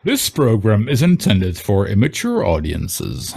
This program is intended for immature audiences.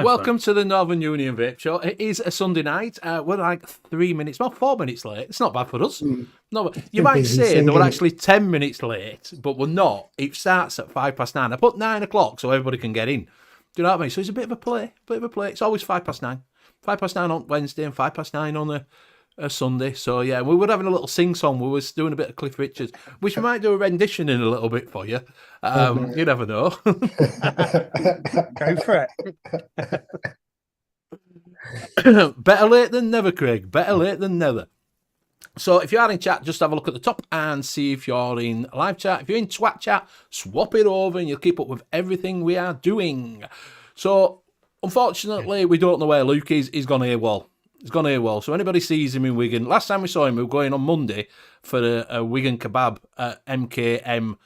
Welcome to the Northern Union Vape Show. It is a Sunday night. We're like 3 minutes, well, 4 minutes late. It's not bad for us. No, you might say that we're actually 10 minutes late, but we're not. It starts at 9:05. I put 9 o'clock so everybody can get in. Do you know what I mean? So it's a bit of a play. It's always 9:05. 9:05 on Wednesday and 9:05 on a Sunday. So yeah, we were having a little sing-song. We was doing a bit of Cliff Richards, which we might do a rendition in a little bit for you. You never know. Go for it. Better late than never, Craig. Better late than never. So if you are in chat, just have a look at the top and see if you're in live chat. If you're in twat chat, swap it over and you'll keep up with everything we are doing. So unfortunately, we don't know where Luke is. He's gone AWOL. So anybody sees him in Wigan. Last time we saw him, we were going on Monday for a Wigan kebab at MKM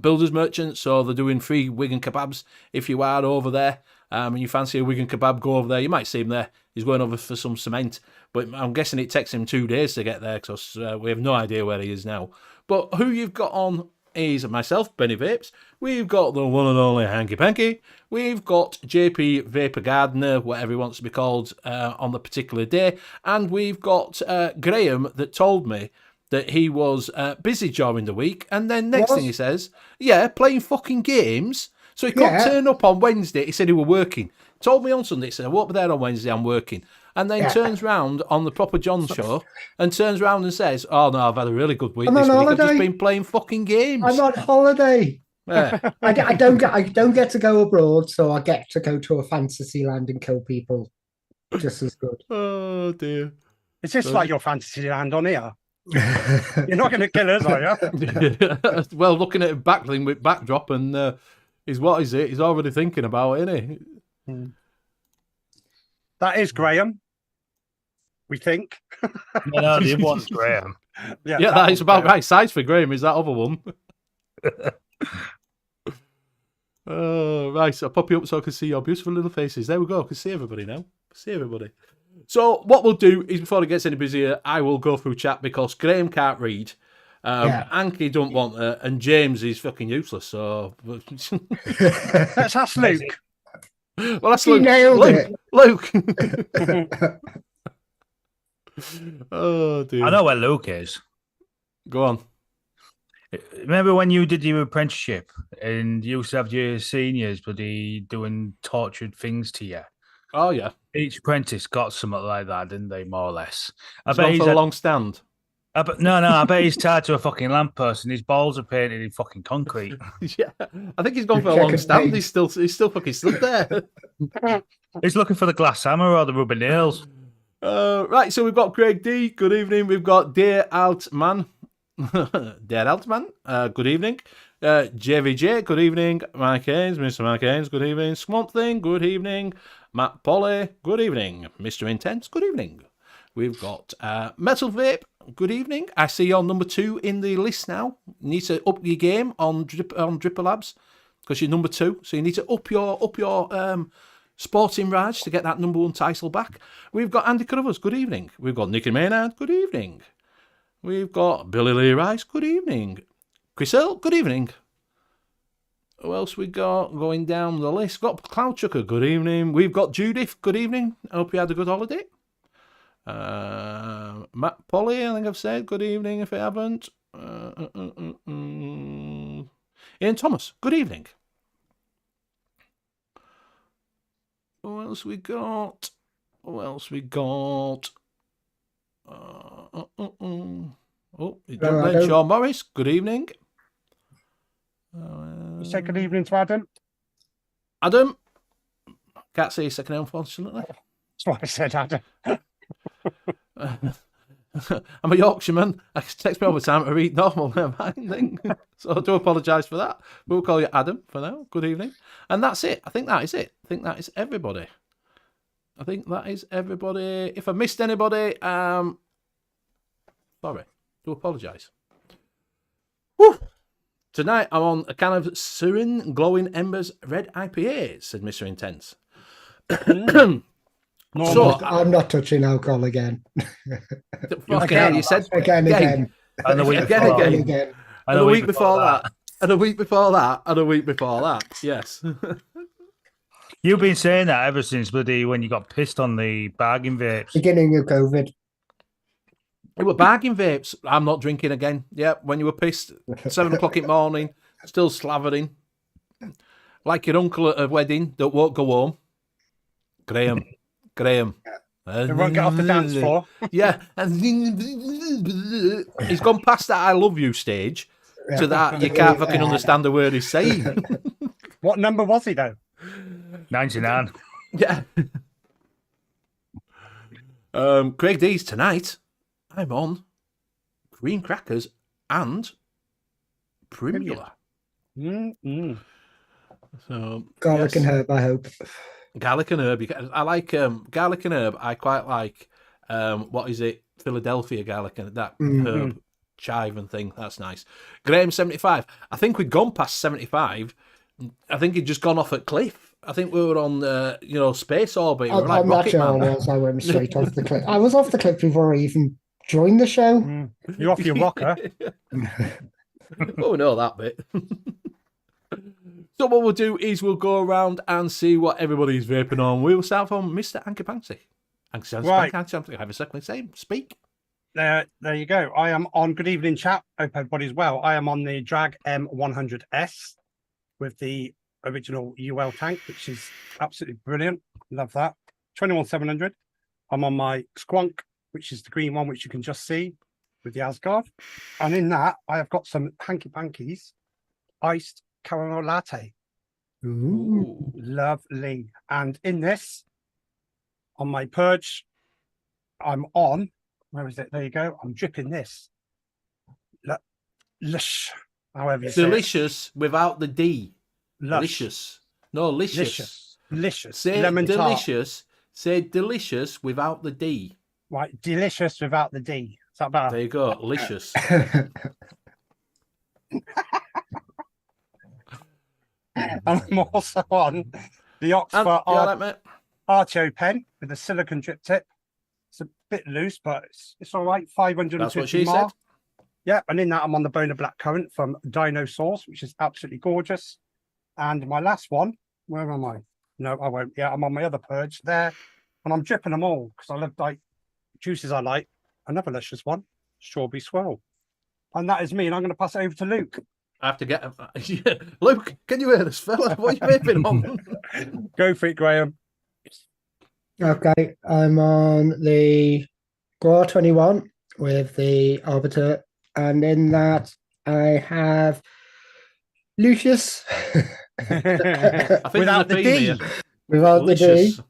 Builders Merchant. So they're doing free Wigan kebabs. If you are over there and you fancy a Wigan kebab, go over there. You might see him there. He's going over for some cement. But I'm guessing it takes him 2 days to get there because we have no idea where he is now. But who you've got on is myself, Benny Vapes. We've got the one and only Hanky Panky. We've got JP Vapor Gardener, whatever he wants to be called, on the particular day. And we've got Graham that told me that he was busy during the week. And then next thing he says, yeah, playing fucking games. So he couldn't turn up on Wednesday. He said he was working. Told me on Sunday, he said, I won't be there on Wednesday, I'm working. And then turns round on the Proper John show and turns round and says, oh no, I've had a really good week this week. I've just been playing fucking games. I'm on holiday. Yeah. I don't get to go abroad, so I get to go to a fantasy land and kill people. Just as good. Oh dear. It's just like your fantasy land on here. You're not going to kill us, are you? Well, looking at a backling with backdrop and he's already thinking about it, isn't he? That is Graham. We think. No, the other one's Graham. Yeah, that is about right size for Graham. Is that other one? Right. I'll pop you up so I can see your beautiful little faces. There we go. I can see everybody now. See everybody. So what we'll do is before it gets any busier, I will go through chat because Graham can't read. Hanky don't want and James is fucking useless. So let's ask Luke. Well, that's Luke. Luke. Oh dear. I know where Luke is. Go on. Remember when you did your apprenticeship and you used to have your seniors bloody doing tortured things to you? Oh yeah. Each apprentice got something like that, didn't they? More or less. I bet he's for a long stand. I bet he's tied to a fucking lamppost and his balls are painted in fucking concrete. Yeah, I think he's gone for a long stand. He's still fucking stood there. He's looking for the glass hammer or the rubber nails. Right, so we've got Craig D. Good evening. We've got Dear Altman. Dear Altman. Good evening. JVJ, good evening. Mike Haynes, Mr. Mike Haynes, good evening. Swamp Thing, good evening. Matt Polly, good evening. Mr. Intense, good evening. We've got Metal Vape, good evening. I see you're number 2 in the list now. You need to up your game on Dripper Labs because you're number 2. So you need to up your sporting rage to get that number 1 title back. We've got Andy Carruthers, good evening. We've got Nicky Maynard, good evening. We've got Billy Lee Rice, good evening. Chris Earl, good evening. Who else we got going down the list? Got Cloud Chucker, good evening. We've got Judith, good evening. I hope you had a good holiday. Matt Polly, I think I've said good evening if I haven't. Ian Thomas, good evening. Who else we got? Oh, you don't let Sean Morris, good evening. You say good evening to Adam? Adam? Can't say his second name, unfortunately. That's what I said, Adam. I'm a Yorkshireman. It takes me over time to read normal thing. So I do apologise for that. We'll call you Adam for now. Good evening. And that's it. I think that is it. I think that is everybody. If I missed anybody, sorry. Do apologise. Woo! Tonight I'm on a can of Serene Glowing Embers Red IPA, said Mr. Intense. I'm not touching alcohol again. Fucking hell, you said again. And the week Again. And a week before that. And a week before that. And a week before that. Yes. You've been saying that ever since bloody when you got pissed on the bargain vapes. Beginning of COVID. It were bargain vapes. I'm not drinking again. Yeah, when you were pissed, 7 o'clock in the morning, still slavering. Like your uncle at a wedding that won't go home. Graham. They won't get off the dance floor. Yeah. And he's gone past that I love you stage to that you can't fucking understand the word he's saying. What number was he, though? 99. Yeah. Craig D's tonight. I'm on green crackers and Primula. So Garlic and herb, I hope. Garlic and herb. I like garlic and herb. I quite like what is it? Philadelphia garlic and that herb chive and thing. That's nice. Graham 75. I think we'd gone past 75. I think he'd just gone off a cliff. I think we were on space orbit. We were like Rocket Man. I went straight off the cliff. I was off the cliff before I even joined the show. You're off your rocker. Oh, we know that bit. So what we'll do is we'll go around and see what everybody's vaping on. We'll start from Mr. HANKY. Right. Have a second. Say, speak. There you go. I am on. Good evening, chat. Hope everybody's well. I am on the Drag M100S with the original UL tank, which is absolutely brilliant. Love that. 21700. I'm on my Squonk, which is the green one, which you can just see with the Asgard. And in that, I have got some Hanky Pankies iced caramel latte. Ooh. Lovely. And in this, on my purge, I'm on. Where is it? There you go. I'm dripping this. Lush. However you say it. Delicious without the D. Lush. Delicious. No, licious. Licious. Say Lemon delicious. tart. Say delicious without the D. Right. Delicious without the D. Is that better? There you go. Licious. And I'm also on the Oxford right, mate? Artio pen with a silicon drip tip. It's a bit loose, but it's all right. 550 That's what she mile. said. Yeah, and in that I'm on the Bona Black Currant from Dinosaurs, which is absolutely gorgeous. And my last one, where am I? No, I won't. Yeah, I'm on my other purge there, and I'm dripping them all because I love like juices I like. Another delicious one, strawberry swirl. And that is me, and I'm going to pass it over to Luke. I have to get Luke, can you hear us, fella? What are you vaping on? Go for it, Graham. Okay, I'm on the Grower 21 with the Arbiter, and in that I have Lucius. I think Without the D. here. Without the D. Delicious.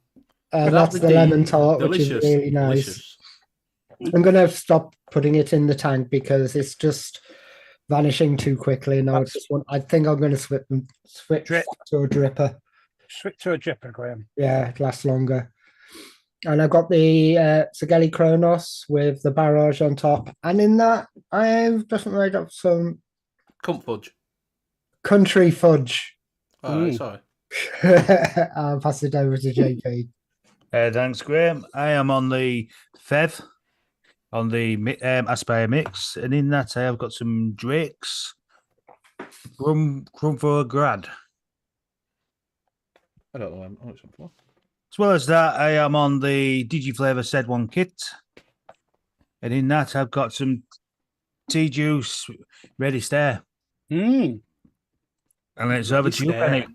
And Without that's the the D. lemon tart, which Delicious. is really nice. Delicious. I'm going to stop putting it in the tank because it's just vanishing too quickly. Now it's just one. I think I'm going to switch Drip. to a dripper. Switch to a dripper, Graham. Yeah, it lasts longer. And I've got the Sageli Kronos with the barrage on top. And in that, I've just made up some Cunt fudge. country fudge. Oh, sorry. I'll pass it over to JP. Thanks, Graham. I am on the FEV, on the Aspire Mix, and in that I have got some Drake's Rum for a Grad. I don't know how much I'm for. As well as that, I am on the DigiFlavor Said One kit, and in that I've got some tea juice ready stare. Mm. And it's over to you, Stare. Penny.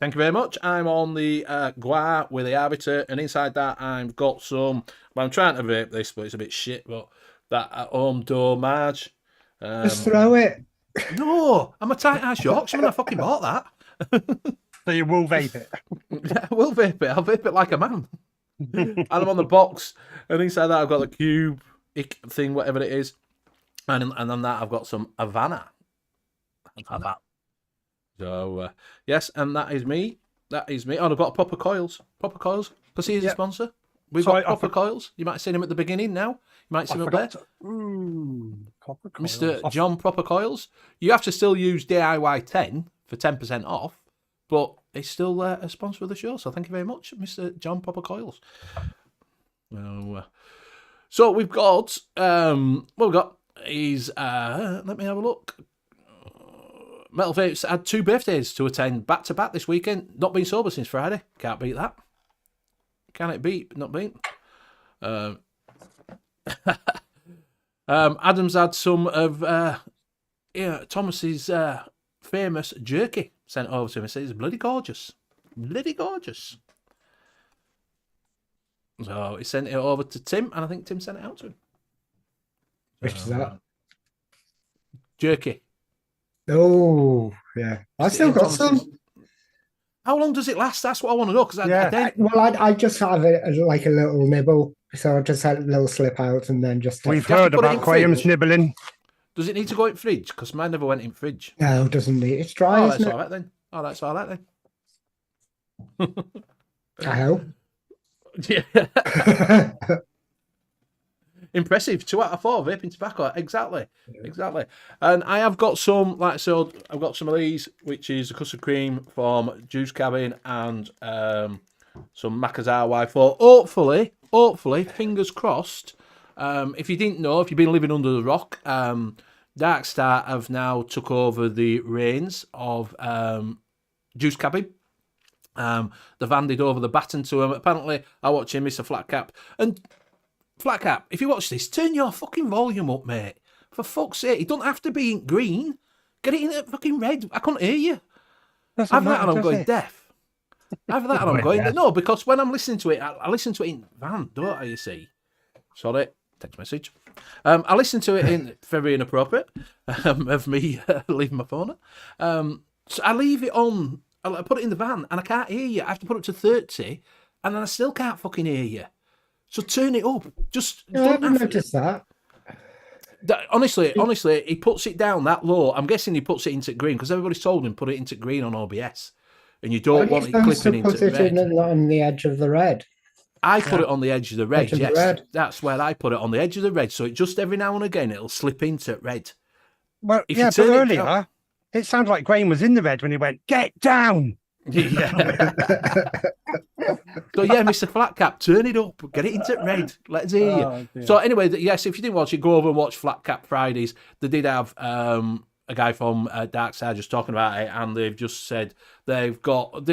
Thank you very much. I'm on the Gua with the Arbiter, and inside that I've got some. Well, I'm trying to vape this, but it's a bit shit. But that at home Marge. Just throw it. No, I'm a tight ass Yorkshireman. I fucking bought that. So you will vape it. Yeah, I will vape it. I'll vape it like a man. And I'm on the box, and inside that I've got the cube thing, whatever it is, and on that I've got some Havana. So yes, and that is me. That is me. Oh, I've got Proper Coils. Proper Coils, because he's a sponsor. We've got Proper Coils. You might have seen him at the beginning. Now you might see him up there. Proper Coils. Mr. John Proper Coils. You have to still use DIY 10 for 10% off, but he's still a sponsor of the show. So thank you very much, Mr. John Proper Coils. So we've got what we've got is let me have a look. Metal Vapes had 2 birthdays to attend back to back this weekend. Not been sober since Friday. Can't beat that. Can it beat? Not beat. Adam's had some of Thomas's famous jerky sent over to him. He says it's bloody gorgeous. Bloody gorgeous. So he sent it over to Tim, and I think Tim sent it out to him. Which is that? Jerky. Oh, yeah. I still got some. How long does it last? That's what I want to know. Because I just have it as like a little nibble. So I just had a little slip out and then just... We've heard about Graham's nibbling. Does it need to go in fridge? Because mine never went in fridge. No, it doesn't need... It's dry, that's isn't it? all right then. Oh, that's all right then. I hope. Yeah. Impressive. 2 out of 4 vaping tobacco. Exactly. And I have got some, like so, I've got some of these, which is a custard cream from Juice Cabin and some Macazar Y4. Hopefully, fingers crossed. If you didn't know, if you've been living under the rock, Darkstar have now took over the reins of Juice Cabin. They've handed over the baton to him. Apparently, I watch him, Mr. Flatcap. And Flatcap, if you watch this, turn your fucking volume up, mate. For fuck's sake, it don't have to be in green. Get it in fucking red. I can't hear you. Either that or I'm going deaf. Either that or I'm going... No, because when I'm listening to it, I listen to it in van, don't I, you see? Sorry, text message. I listen to it in very inappropriate of me leaving my phone. So I leave it on, I put it in the van, and I can't hear you. I have to put it to 30, and then I still can't fucking hear you. So turn it up. Just I haven't noticed that. Honestly, he puts it down that low. I'm guessing he puts it into green because everybody's told him put it into green on OBS, and you don't want it clipping into put it red. on the edge of the red. I put it on the edge of the red. Yes, that's where I put it, on the edge of the red. So it just every now and again it'll slip into red. Well, but earlier it sounded like Graham was in the red when he went, "Get down." Yeah. So yeah, Mr. Flatcap, turn it up, get it into red. Let's hear you. Dear. So anyway, yes, if you didn't watch it, go over and watch Flatcap Fridays. They did have a guy from Darkside just talking about it, and they've just said they've got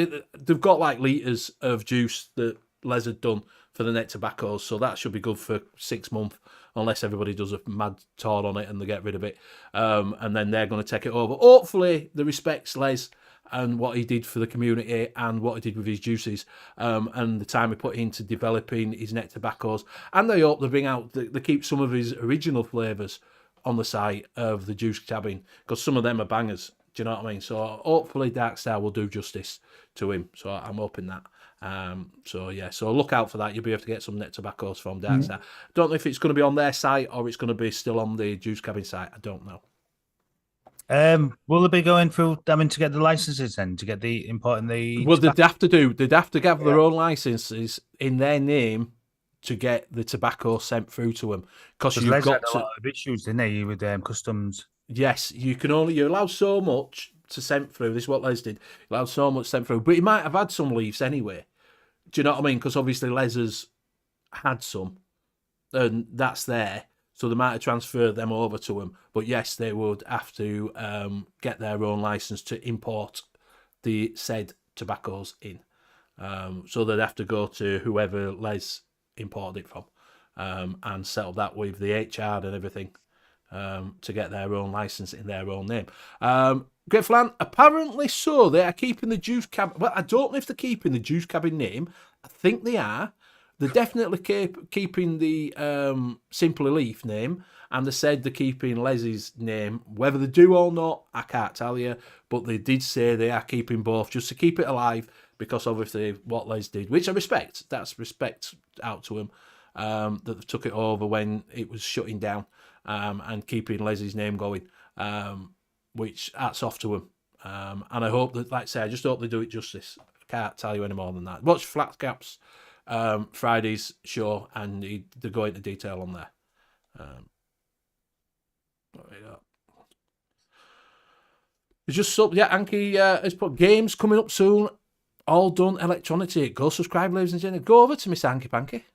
like litres of juice that Les had done for the net tobaccos, so that should be good for 6 months, unless everybody does a mad tour on it and they get rid of it, and then they're going to take it over. Hopefully, they respect Les and what he did for the community and what he did with his juices, and the time he put into developing his net tobaccos. And they hope they keep some of his original flavours on the site of the Juice Cabin, because some of them are bangers. Do you know what I mean? So hopefully Darkstar will do justice to him. So I'm hoping that. So look out for that. You'll be able to get some net tobaccos from Darkstar. Don't know if it's going to be on their site or it's going to be still on the Juice Cabin site. I don't know. Will they be going through having to get the licenses then to get the importing the? Well, they'd have to have their own licenses in their name to get the tobacco sent through to them. Because you've Les got had a lot of issues, didn't he, with customs? Yes, you're allowed so much to send through. This is what Les did. You're allowed so much sent through, but he might have had some leaves anyway. Do you know what I mean? Because obviously Les has had some, and that's there. So they might have transferred them over to him. But yes, they would have to get their own license to import the said tobaccos in. So they'd have to go to whoever Les imported it from and settle that with the HR and everything to get their own license in their own name. Great Flan, apparently so. They are keeping the juice cab. Well, I don't know if they're keeping the juice cabin name. I think they are. They're definitely keeping the Simply Leaf name, and they said they're keeping Leslie's name. Whether they do or not, I can't tell you, but they did say they are keeping both just to keep it alive, because obviously what Les did, which I respect, that's respect out to him, that they took it over when it was shutting down and keeping Leslie's name going, which hats off to him. And I hope that, like I say, I just hope they do it justice. I can't tell you any more than that. Watch Flatcaps Friday's show, and they go into detail on there. It's just so, yeah, HANKY has put games coming up soon, all done electronically. Go subscribe, ladies and gentlemen. Go over to Mr. Hanky Panky.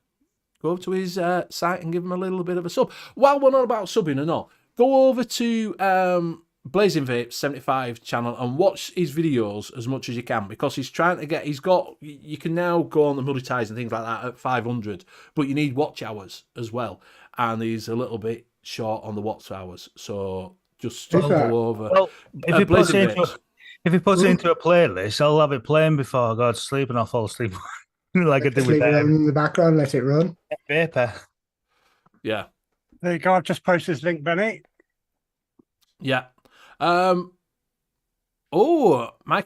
Go over to his site and give him a little bit of a sub. While we're not about subbing or not, go over to Blazing Vape's 75 channel and watch his videos as much as you can, because he's trying to get, you can now go on the multi ties and things like that at 500, but you need watch hours as well, and he's a little bit short on the watch hours, so just go over. Well, if he puts it into a playlist, I'll have it playing before I go to sleep, and I'll fall asleep like I did with that. In the background, let it run. Vapor. Yeah. There you go. I've just posted this link, Benny. Yeah. Mike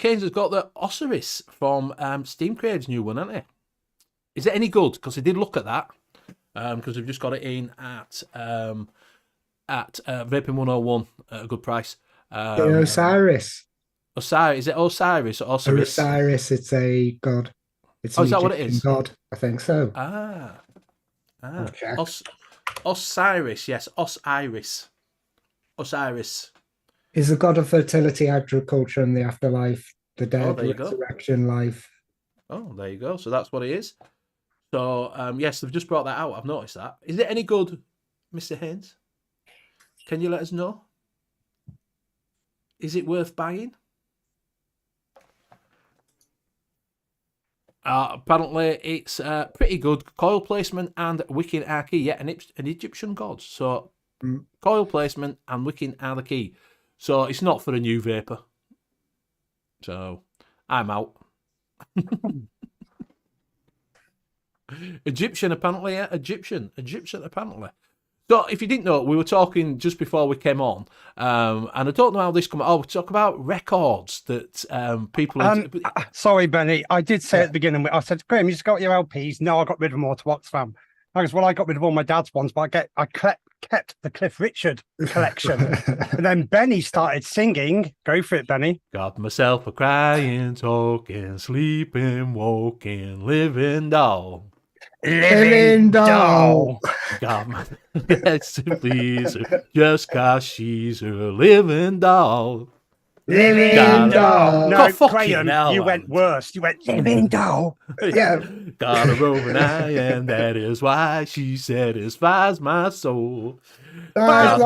Haynes has got the Osiris from Steam Crave's new one, hasn't he? Is it any good? Because I did look at that. Because we've just got it in at Vaping 101 at a good price. Osiris. Osiris. Is it Osiris or Osiris? Osiris, it's a god. It's is that what it is? God, I think so. Osiris, yes. Osiris. Is the god of fertility, agriculture, and the afterlife, the dead, resurrection, life. Oh, there you go. So that's what it is. So, yes, they've just brought that out. I've noticed that. Is it any good, Mr. Haynes? Can you let us know? Is it worth buying? Apparently, it's pretty good. Coil placement and wicking are key. Yeah, an Egyptian god. So, coil placement and wicking are the key. So, it's not for a new vapor. So, I'm out. Egyptian, apparently. Yeah, Egyptian, apparently. So, if you didn't know, we were talking just before we came on, and I don't know how this come. Oh, we talk about records that people. Sorry, Benny. I did say at the beginning. I said, Graham, you just got your LPs. No, I got rid of them all to Oxfam. I goes, well, I got rid of all my dad's ones, but I kept the Cliff Richard collection. And then Benny started singing. Go for it, Benny. Got myself a crying, talking, sleeping, walking, living doll. Living doll. Got my yes to please her, just cause she's a living doll. Living doll. No, Graham, you went worse. You went living doll. Yeah. Got a roving eye, and that is why she satisfies my soul. Got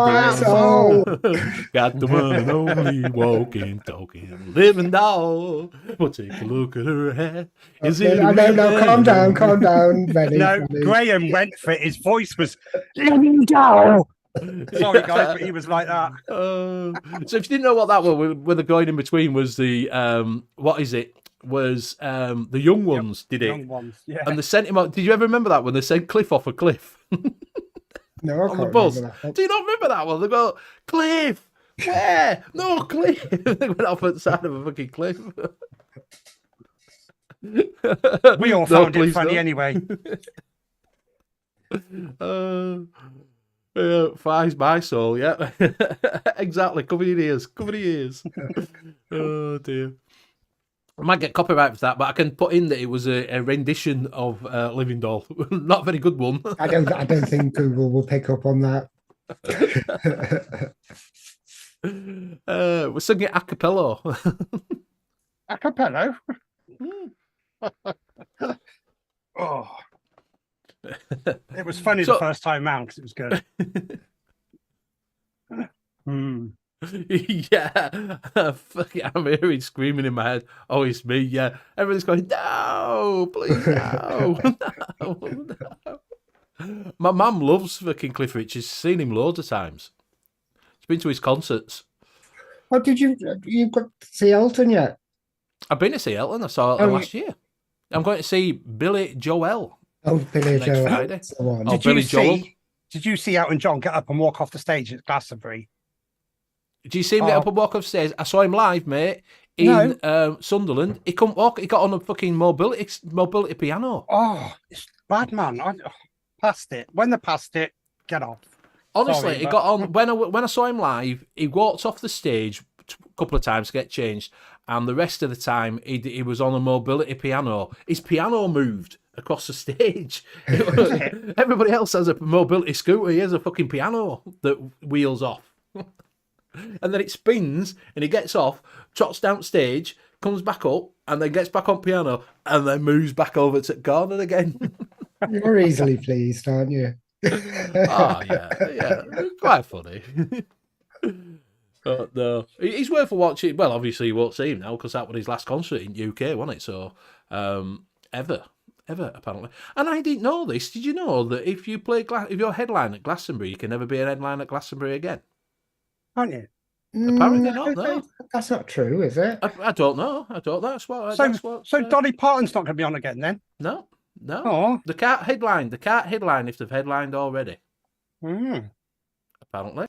the one and only walking, talking, living doll. Well, take a look at her head. Is it? No, calm down, Benny. No, Graham went for it. His voice was living doll. Sorry, guys, but he was like that. So if you didn't know what that was, where the going in between was the what is it? Was the young ones did it? Young ones, yeah. And they sent him out. Did you ever remember that when they said Cliff off a cliff? No, I on can't the bus. remember that. Do you not remember that one? They go, Cliff, where? No, Cliff. They went off at the side of a fucking cliff. We all found it funny anyway. Flies my soul, yeah. Exactly. Cover your ears. Cover your ears. Oh, dear. I might get copyright for that, but I can put in that it was a rendition of Living Doll. Not a very good one. I don't think Google will pick up on that. We're singing a cappella. A cappello. Oh, it was funny So- the first time round because it was good. Yeah. Fuck it, I'm hearing screaming in my head. Oh, it's me. Yeah. Everybody's going, no, please, no. No, no. My mum loves fucking Cliff Richard. She's seen him loads of times. She's been to his concerts. Oh, did you got to see Elton yet? I've been to see Elton. I saw Elton Oh, last year. I'm going to see Billy Joel. Oh, Billy Next Joel. Friday. That's the one. Oh, Did you Billy Joel. Did you see Elton John get up and walk off the stage at Glastonbury? Do you see him get up and walk upstairs? I saw him live, mate, in Sunderland. He couldn't walk. He got on a fucking mobility piano. Oh, it's bad, man. Passed it. When they passed it, get off. Honestly, Sorry, he but- got on when I saw him live. He walked off the stage a couple of times to get changed, and the rest of the time he was on a mobility piano. His piano moved across the stage. Everybody else has a mobility scooter. He has a fucking piano that wheels off. And then it spins, and he gets off, trots down stage, comes back up, and then gets back on piano, and then moves back over to corner again. You're easily pleased, aren't you? Oh, yeah, quite funny. But no, he's worth watching. Well, obviously you won't see him now because that was his last concert in UK, wasn't it? So, ever apparently. And I didn't know this. Did you know that if you play if you're a headline at Glastonbury, you can never be a headline at Glastonbury again? Aren't you? Apparently not, no. That's not true, is it? I don't know. That's what. So Dolly Parton's not going to be on again then? No. Oh. The can't headline if they've headlined already. Apparently.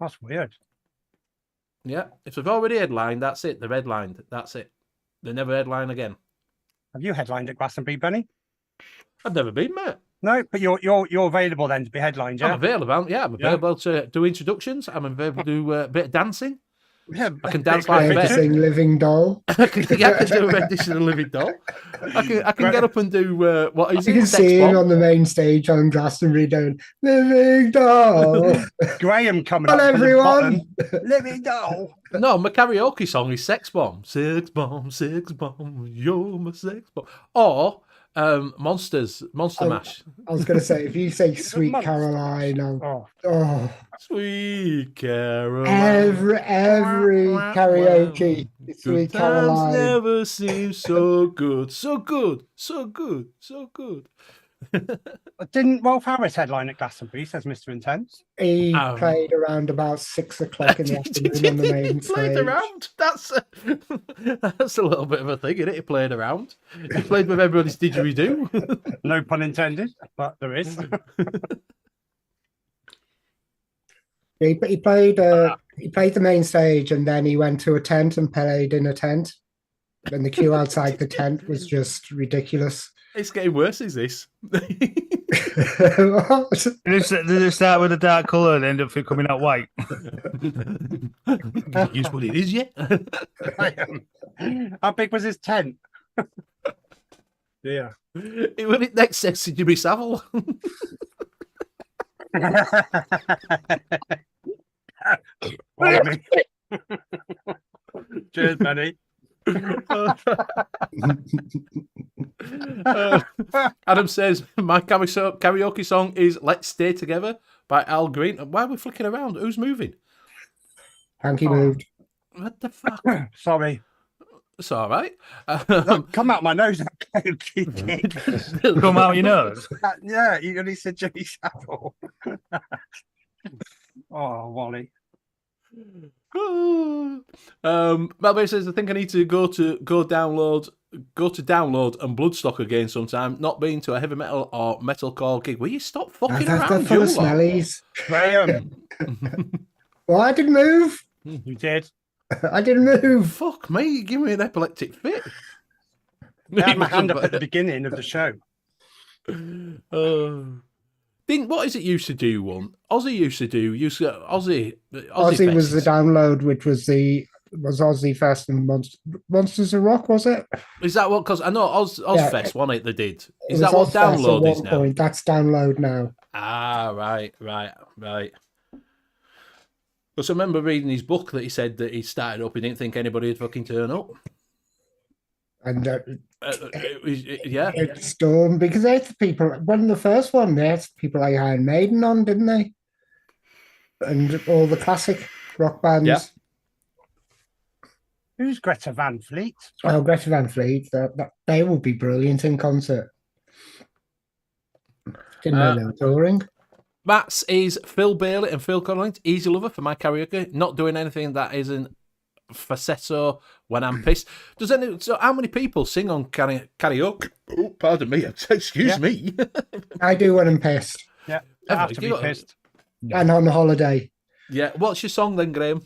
That's weird. Yeah, if they've already headlined, that's it. They're headlined. That's it. They never headline again. Have you headlined at Glastonbury, Benny? I've never been, mate. No, but you're available then to be headlined, yeah? I'm available. Yeah, I'm available to do introductions. I'm available to do a bit of dancing. Yeah, I can dance like a Sing bear. Living Doll. I can do a rendition of Living Doll. I can get up and do what is You it? can Sex see him bomb. on the main stage on Glastonbury doing Living Doll. Graham coming Not up from the everyone. bottom. Living doll. No, my karaoke song is Sex Bomb. Sex Bomb, you're my sex bomb. Or Monster Mash. I was going to say, if you say Sweet Monster. Caroline, oh, Sweet Caroline. every karaoke, Sweet Good times Caroline. never seem so good. So good. So good. So good. Didn't Rolf Harris headline at Glastonbury, says Mr. Intense? He Um, played around about 6 o'clock in the afternoon on the main He played stage. around. That's a little bit of a thing, isn't it? He played around. He played with everybody's didgeridoo. No pun intended, but there is. He played the main stage, and then he went to a tent and played in a tent. And the queue outside the tent was just ridiculous. It's getting worse, is this? What? Did it start with a dark colour and end up coming out white? Is what it is, yeah. How big was his tent? Yeah. It was it next sexy Jimmy Savile. Cheers, Benny. Adam says my karaoke song is "Let's Stay Together" by Al Green. Why are we flicking around? Who's moving? Hanky moved. What the fuck? Sorry. It's all right. Come out my nose. Come out your nose. Yeah, you only said Jimmy Savile. Oh, Wally. Melbourne says I think I need to go to download and Bloodstock again sometime. Not been to a heavy metal or metalcore gig. Will you stop fucking That's around, full of you lot? smellies. Graham. Well, I didn't move. You did. I didn't move. Fuck me, you give me an epileptic fit. I had my hand up at the beginning of the show. What is it used to do? One Aussie used to do. Aussie was the Fests. download, which was Aussie Fest and Monsters of Rock, was it? Is that what? Because I know Ozfest, wasn't it? They did. Is that It what was Ozfest download at is one now? point. That's download now. Ah, right. Because I remember reading his book that he said that he started up. He didn't think anybody would fucking turn up. And Yeah. it's Storm, because they had people, when the first one, they had people like Iron Maiden on, didn't they? And all the classic rock bands. Yeah. Who's Greta Van Fleet? Oh, Greta Van Fleet, they would be brilliant in concert. Didn't know they were touring. Matt's is Phil Bailey and Phil Collins. Easy Lover for my karaoke. Not doing anything that isn't falsetto when I'm pissed. So how many people sing on karaoke? Oh, pardon me. Excuse me. I do when I'm pissed. Yeah, I have to be pissed. And on holiday. Yeah. What's your song then, Graham?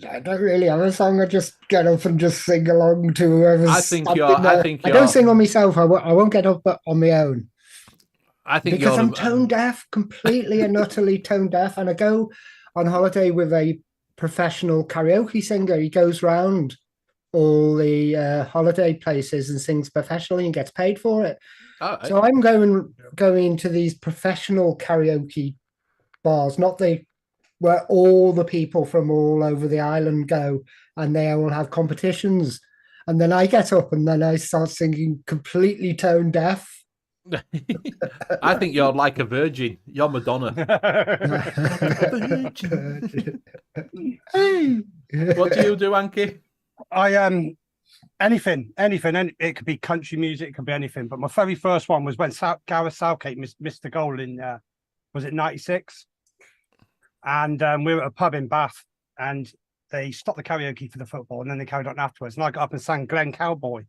I don't really have a song. I just get up and just sing along to whoever's. I don't sing on myself. I won't get up on my own. I think because I'm tone deaf, completely and utterly tone deaf, and I go on holiday with a professional karaoke singer. He goes round all the holiday places and sings professionally and gets paid for it. Right. So I'm going to these professional karaoke bars, not where all the people from all over the island go, and they all have competitions. And then I get up and then I start singing completely tone deaf. I think you're like a virgin. You're Madonna. What do you do, Hanky? I anything. It could be country music, it could be anything. But my very first one was when Gareth Southgate missed the goal in was it 96? And we were at a pub in Bath, and they stopped the karaoke for the football, and then they carried on afterwards. And I got up and sang Glen Campbell,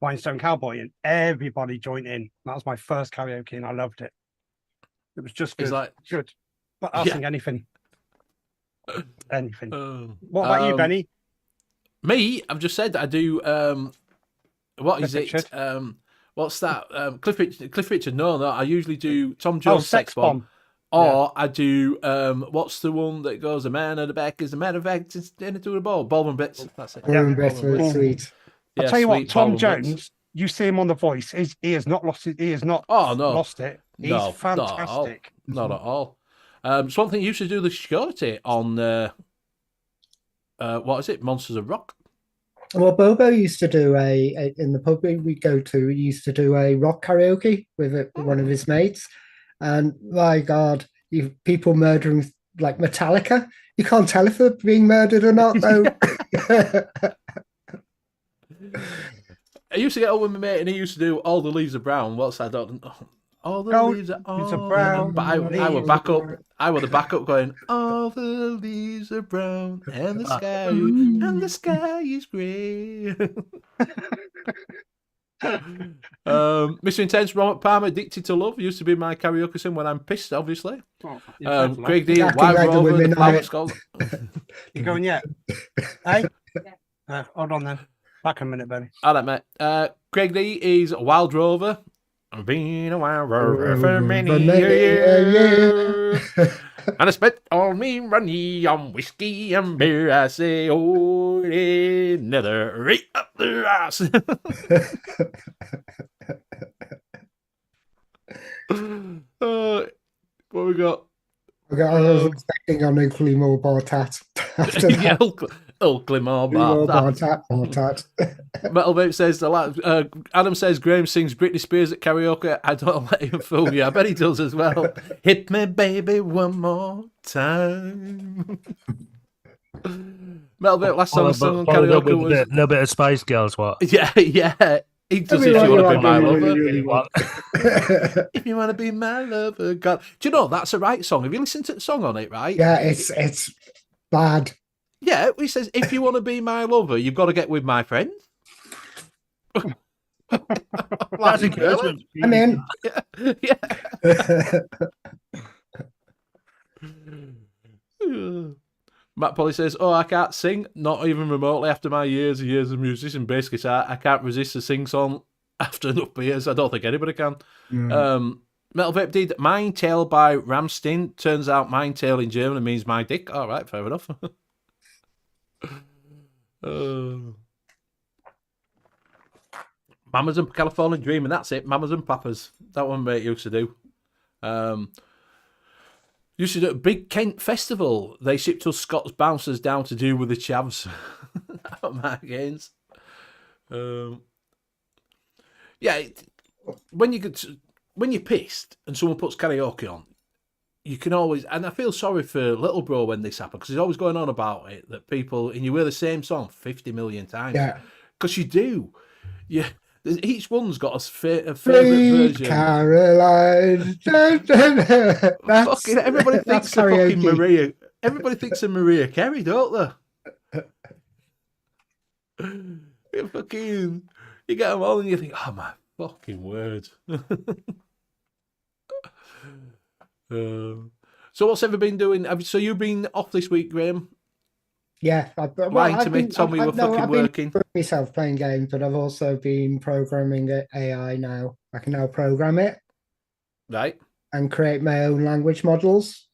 Rhinestone Cowboy, and everybody joined in. That was my first karaoke, and I loved it. It was just good. Good. But I'll sing anything. Anything. What about you, Benny? Me, I've just said that I do. What is it? What's that? Cliff Richard. No, I usually do Tom Jones Sex Bomb. Or I do, what's the one that goes, a man at the back is a matter of fact, it's into the ball. Ballman Bits. That's it. Ballman Bits was sweet. I'll tell you what, Tom Jones, you see him on The Voice, he has not lost it. He has not lost it. He's fantastic. Not at all. It's one thing you used to do the security on, what is it, Monsters of Rock? Well, Bobo used to do in the pub we go to, he used to do a rock karaoke with one of his mates. And my God, people murdering like Metallica. You can't tell if they're being murdered or not, though. I used to get over with my mate, and he used to do All the Leaves Are Brown. What's that? All the leaves are brown. But I would back up. I would back up going, all the leaves are brown, and the sky is grey. Mr. Intense, Robert Palmer, Addicted to Love used to be my karaoke sing when I'm pissed, obviously. Craig D, Wild Rover, the Power Skull. You going yet? Hey? Hold on then. Back in a minute, baby. All right, mate. Craig D is Wild Rover. I've been a wild rover for many years. And I spent all me money on whiskey and beer. I say, oh, another right up the ass. What we got? I was expecting an equally more Bartat. Yeah, Oakley more Bartat. Metal Vape says, Adam says Graham sings Britney Spears at karaoke. I don't let him fool you. I bet he does as well. Hit me, baby, one more time. Metal Vape, last song sung on karaoke was... A little bit of Spice Girls, what? Yeah. He does If You Want to Be My Lover. If You Want to Be My Lover. God. Do you know, that's a right song. Have you listened to the song on it, right? Yeah, it's bad. Yeah, he says, if you want to be my lover, you've got to get with my friend. That's encouragement. I'm in. Yeah. Matt Polly says, oh, I can't sing, not even remotely after my years and years of musician. Basically, I can't resist a sing song after enough beers. I don't think anybody can. Mm. Metal Vape did Mein Tail by Ramstein. Turns out Mein Tail in German means my dick. All right, fair enough. Mamas and California Dream, and that's it. Mamas and Papas. That one mate used to do. Used to do a big Kent festival. They shipped us Scots bouncers down to do with the chavs. My gains. Yeah, when you're pissed and someone puts karaoke on, you can always, and I feel sorry for little bro when this happens because he's always going on about it that people, and you hear the same song 50 million times. Yeah, because you do. Yeah, each one's got a favourite Sweet version. Caroline. Fucking everybody thinks of fucking karaoke. Maria. Everybody thinks of Maria Carey, don't they? You get them all and you think, oh my fucking word. So what's ever been doing? So you've been off this week, Graham? Yeah, Lying to me, told me you were fucking working. I've been myself playing games, but I've also been programming AI now. I can now program it Right. and create my own language models.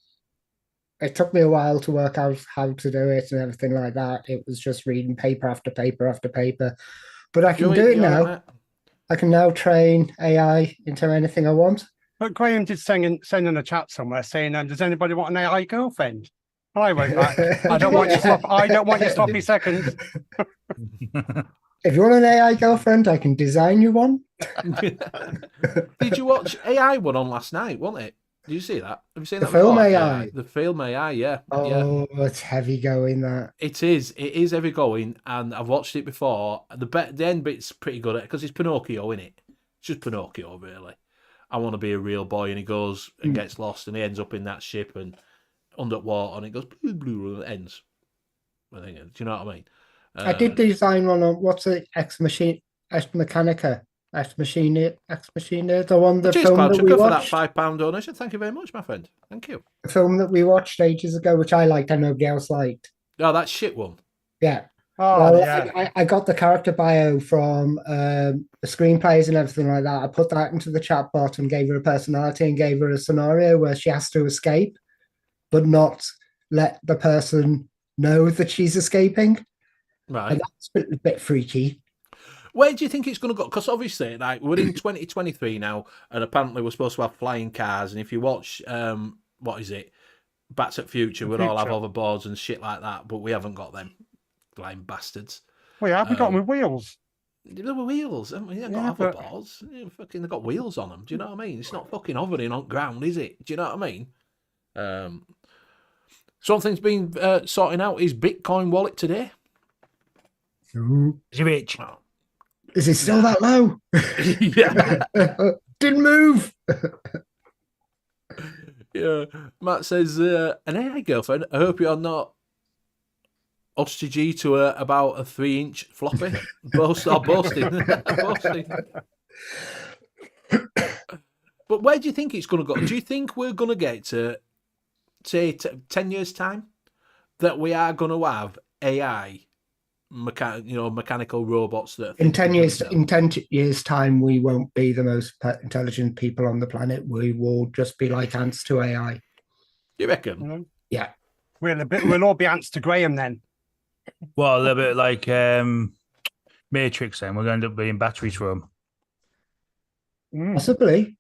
It took me a while to work out how to do it and everything like that. It was just reading paper after paper after paper. But I can do it now. I can now train AI into anything I want. But Graham did send in a chat somewhere saying, "Does anybody want an AI girlfriend?" And I wrote back, "I don't want your sloppy seconds." If you want an AI girlfriend, I can design you one. Did you watch AI one on last night, wasn't it? Did you see that? Have you seen The that film before? AI? The film AI, yeah. Oh, it's heavy going, that. It is heavy going, and I've watched it before. The end bit's pretty good at it, because it's Pinocchio, in it. It's just Pinocchio, really. I want to be a real boy, and he goes and gets lost, and he ends up in that ship and underwater, and it goes blue, blue, and it ends. I think, do you know what I mean? I did design one on, what's it, Ex Mechanica, Ex Machina, the one, the Cheers, film Cloud that we Chucker, for that watched. £5 donation. Thank you very much, my friend. Thank you. The film that we watched ages ago, which I liked and nobody else liked. Oh, that shit one. Yeah. Oh, Well, yeah. I got the character bio from the screenplays and everything like that. I put that into the chat bot and gave her a personality and gave her a scenario where she has to escape, but not let the person know that she's escaping. Right. And that's a bit freaky. Where do you think it's going to go? Because obviously, like, we're in 2023 now, and apparently we're supposed to have flying cars. And if you watch, what is it, Back to the Future, we'll all have hoverboards and shit like that, but we haven't got them. Blind bastards. Well, yeah, we got them with wheels. There were wheels, haven't we? They've got hoverboards. Fucking, they've got wheels on them. Do you know what I mean? It's not fucking hovering on ground, is it? Do you know what I mean? Something's been sorting out his Bitcoin wallet today. Ooh. Is he rich? Oh. Is it still that low? Yeah. Didn't move. Yeah. Matt says, an AI girlfriend, I hope you're not hostage to about a 3-inch floppy. Boasting. Boasting. But where do you think it's going to go? Do you think we're going to get to, say, 10 years' time, that we are going to have AI, mechanical robots that In 10 years' time, we won't be the most intelligent people on the planet. We will just be like ants to AI. You reckon? Yeah. We'll all be ants to Graham then. Well, a little bit like Matrix. Then we're going to end up being batteries for them. Possibly.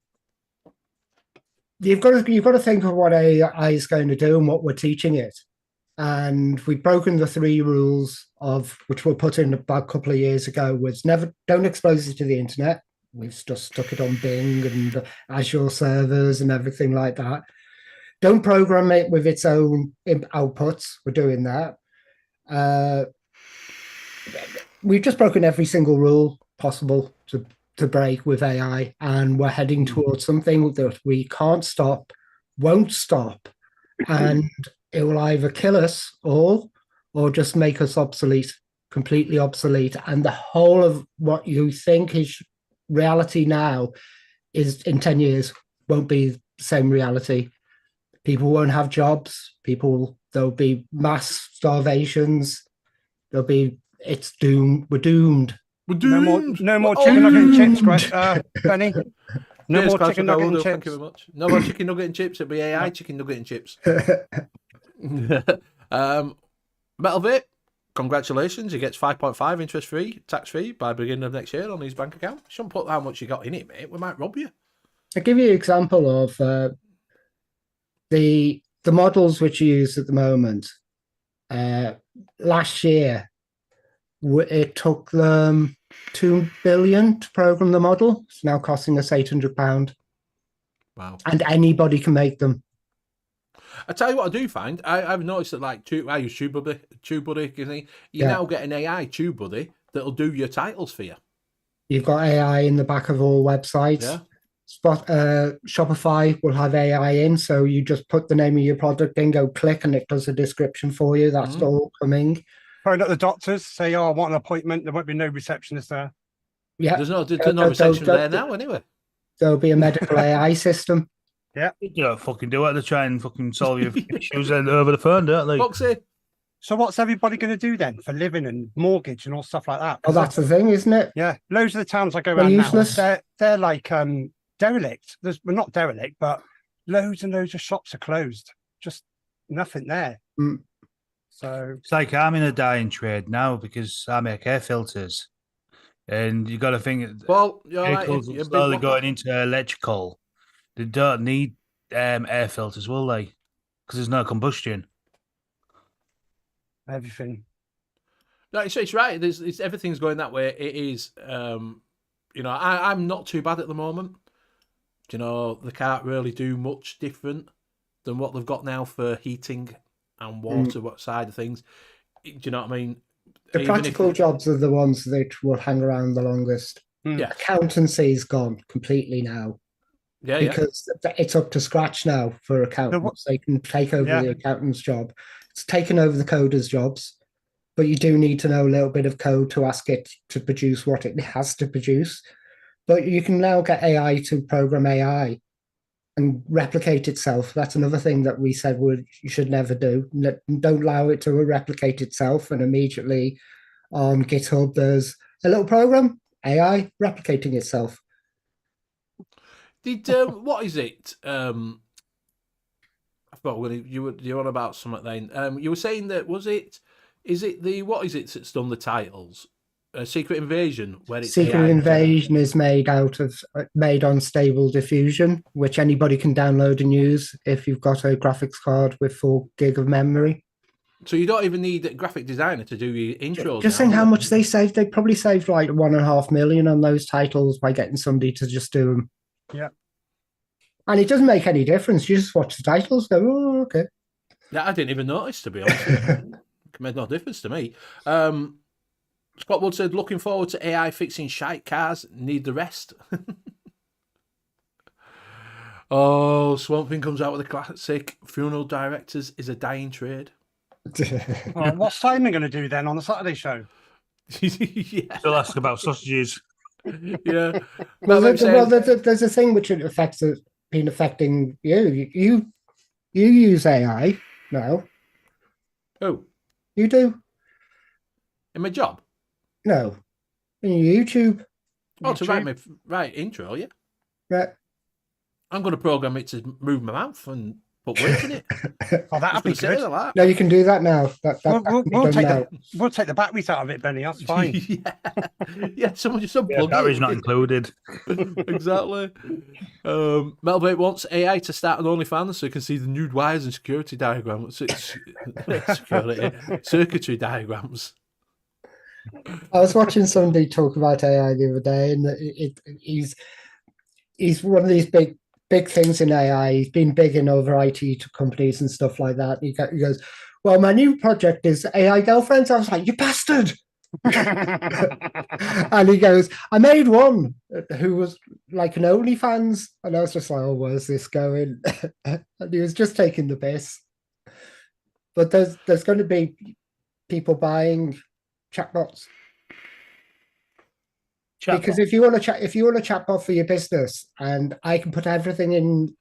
You've got to think of what AI is going to do and what we're teaching it. And we've broken the 3 rules of which were put in about a couple of years ago. Was don't expose it to the internet. We've just stuck it on Bing and Azure servers and everything like that. Don't program it with its own outputs. We're doing that. We've just broken every single rule possible to break with AI, and we're heading towards something that we can't stop, won't stop, and it will either kill us all or just make us obsolete, completely obsolete. And the whole of what you think is reality now is in 10 years won't be the same reality. People won't have jobs. There'll be mass starvations. It's doomed. We're doomed. No more chicken nugget and chips, Greg. Benny. No Cheers, more Klaus, chicken I nugget will and do. chips. Thank you very much. No more chicken nugget and chips. It'll be AI chicken nugget and chips. Metal Vape, congratulations. He gets 5.5 interest free, tax free by beginning of next year on his bank account. Shouldn't put how much you got in it, mate. We might rob you. I'll give you an example of the models which you use at the moment. Last year, it took them 2 billion to program the model. It's now costing us £800. Wow. And anybody can make them. I tell you what I do find. I've noticed that, like, I use TubeBuddy. You now get an AI TubeBuddy that'll do your titles for you. You've got AI in the back of all websites. Yeah. Shopify will have AI in, so you just put the name of your product in, go click, and it does a description for you. That's all coming. Phone up the doctors, say, "Oh, I want an appointment." There won't be no receptionist there. Yeah, There's no reception there now, anyway. There'll be a medical AI system. Yeah, You don't fucking do it to try and fucking solve your issues over the phone, don't they? Foxy. So what's everybody going to do then for living and mortgage and all stuff like that? Oh, that's the thing, isn't it? Yeah, loads of the towns I go They're around useless. now, they're like derelict. Well, not derelict, but loads and loads of shops are closed. Just nothing there. Mm. So It's like I'm in a dying trade now because I make air filters, and you got to think Well, you're right. vehicles You're are slowly going into electrical. They don't need air filters, will they? Because there's no combustion. everything. No, it's right. Everything's going that way. It is. I'm not too bad at the moment. They can't really do much different than what they've got now for heating and water side of things. Do you know what I mean? The practical jobs are the ones that will hang around the longest. Yeah. Accountancy's gone completely now. Yeah, because it's up to scratch now for accountants. They can take over the accountant's job. It's taken over the coders' jobs, but you do need to know a little bit of code to ask it to produce what it has to produce. But you can now get AI to program AI and replicate itself. That's another thing that we said you should never do. Don't allow it to replicate itself. And immediately on GitHub, there's a little program, AI replicating itself. What is it? I forgot you were on about something then. You were saying that is it what is it that's done the titles? Secret Invasion, where it's Secret AI Invasion is made on Stable Diffusion, which anybody can download and use if you've got a graphics card with 4 gig of memory. So you don't even need a graphic designer to do your intros. Just saying how much they saved. They probably saved like 1.5 million on those titles by getting somebody to just do them. Yeah. And it doesn't make any difference. You just watch the titles, go, oh, okay. Yeah, I didn't even notice, to be honest. It made no difference to me. Scott Wood said, looking forward to AI fixing shite cars. Need the rest. Oh, Swamp Thing comes out with a classic. Funeral directors is a dying trade. Well, what's Simon going to do then on the Saturday show? Yeah. Still ask about sausages. Yeah. There's a thing which been affecting you. You use AI now. Oh. You do? In my job? No. In YouTube. Oh, to write intro, yeah. Right. I'm going to program it to move my mouth and put words in it. Oh, that'd be good. Like. No, you can do that now. We'll take the batteries out of it, Benny. That's fine. Yeah, someone just unplug battery's not included. Exactly. Melbate wants AI to start an OnlyFans so you can see the nude wires and security diagrams. Circuitry diagrams. I was watching somebody talk about AI the other day, and he's one of these big things in AI. He's been big in over IT companies and stuff like that. He goes, well, my new project is AI girlfriends. I was like, you bastard. And he goes, I made one who was like an OnlyFans. And I was just like, oh, where's this going? And he was just taking the piss. But there's going to be people buying chatbots. Because if you want a chatbot for your business, and I can put everything in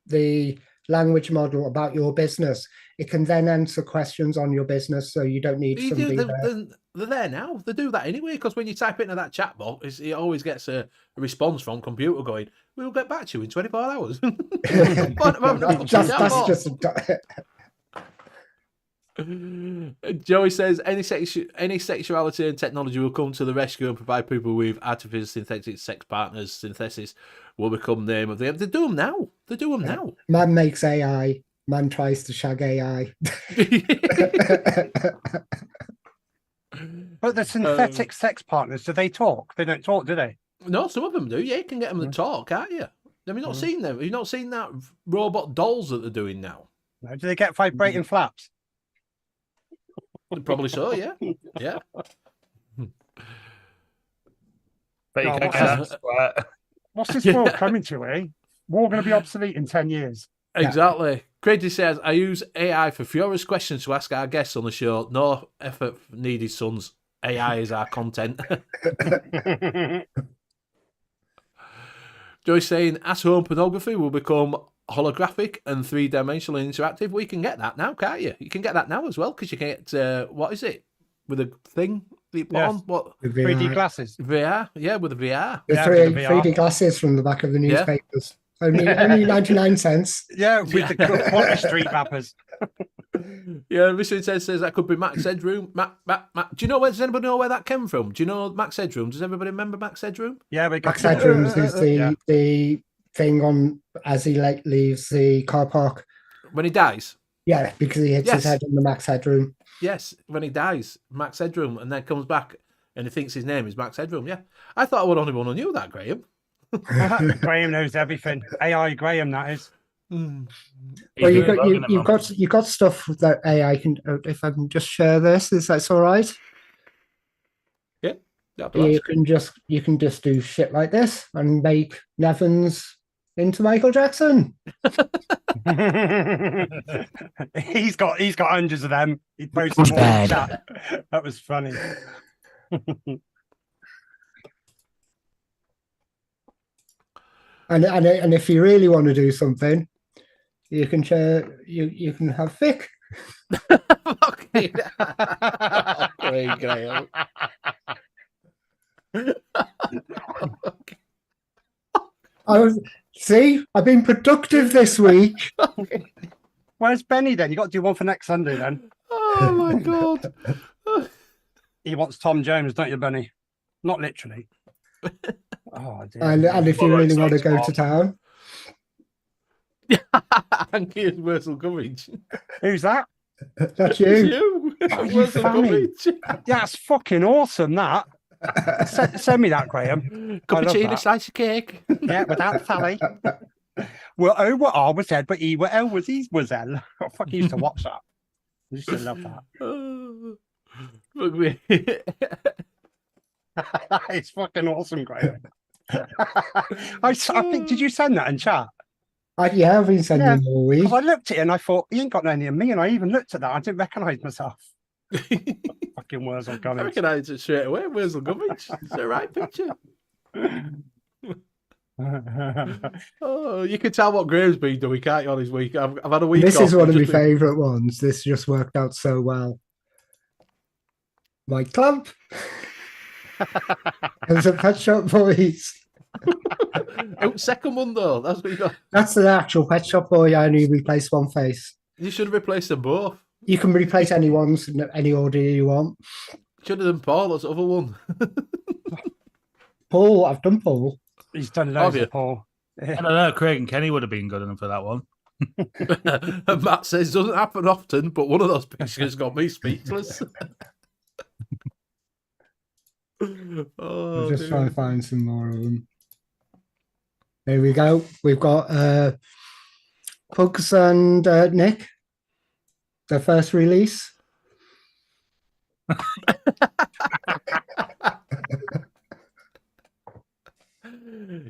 the language model about your business. It can then answer questions on your business, so you don't need somebody there. They're there now. They do that anyway, because when you type into that chat box, it always gets a response from computer going, "We'll get back to you in 24 hours." That's just Joey says any sexuality and technology will come to the rescue and provide people with artificial synthetic sex partners. Synthesis will become the name of the. They do them now. They do them now. Man makes AI. Man tries to shag AI. But the synthetic sex partners, do they talk? They don't talk, do they? No, some of them do. Yeah, you can get them to talk, can't you? Have you not seen them? Have you not seen that robot dolls that they're doing now? No, do they get vibrating flaps? Probably so, yeah. Yeah. But you Oh, can't get that. What's this world coming to, eh? We're all going to be obsolete in 10 years. Exactly. Crazy says, I use AI for furious questions to ask our guests on the show. No effort needed, sons. AI is our content. Joy's saying, at-home pornography will become holographic and three-dimensional and interactive. We can get that now, can't you? You can get that now as well, because you can get, what is it? With a thing that you put on? What? 3D glasses. VR? Yeah, with a VR. The Yeah, 3D glasses from the back of the newspapers. Only 99 cents. Yeah, with the quality street rappers. Yeah, Richard says that could be Max Headroom. Mac. Do you know does anybody know where that came from? Do you know Max Headroom? Does everybody remember Max Headroom? Yeah, we got Max Headrooms is the thing on as he leaves the car park. When he dies? Yeah, because he hits his head on the Max Headroom. Yes, when he dies, Max Headroom, and then comes back and he thinks his name is Max Headroom. Yeah. I thought I was the only one who knew that, Graham. Graham knows everything. AI Graham, that is. Well, you've got stuff that AI can. If I can just share this, is that all right? Yeah. You can just do shit like this and make Nevins into Michael Jackson. he's got hundreds of them. He posted them all in the chat. That was funny. And if you really want to do something, you can share. You can have Vic. Okay. Okay, Graham. I've been productive this week. Where's Benny then? You got to do one for next Sunday then. Oh my god. He wants Tom Jones, don't you, Benny? Not literally. Oh dear. And if you really want to go to town, Hanky is Wurzel Gummidge. Who's that? That's you. You. Oh, you Wurzel fanny. Gummidge. Yeah, that's fucking awesome. That. Send me that, Graham. Cappuccino, slice of cake. Yeah, without Sally. Well, O were R was Ed, but E were L was E was L. I fucking used to watch that. I used to love that. It's fucking awesome, Graham. I think, did you send that in chat? I've been sending all week. Because I looked at it and I thought, he ain't got any of me. And I even looked at that. I didn't recognise myself. Fucking Wurzel I Gummidge. recognise it straight away. Wurzel Gummidge. It's the right picture. Oh, you can tell what Graham's been doing, can't you, on his week? I've had a week This off. is one of my Just been- favourite ones. This just worked out so well. My club. There's a Pet Shop Boys. Oh, second one though. That's what you got. That's the actual Pet Shop Boy. I only replaced one face. You should have replaced them both. You can replace anyone's in any order you want. Should have done Paul. That's the other one. Paul, I've done Paul. He's done loads Have you? of Paul. I don't know. Craig and Kenny would have been good enough for that one. And Matt says doesn't happen often, but one of those pictures got me speechless. I'll just try and find some more of them. There we go. We've got Pugs and Nick. Their first release.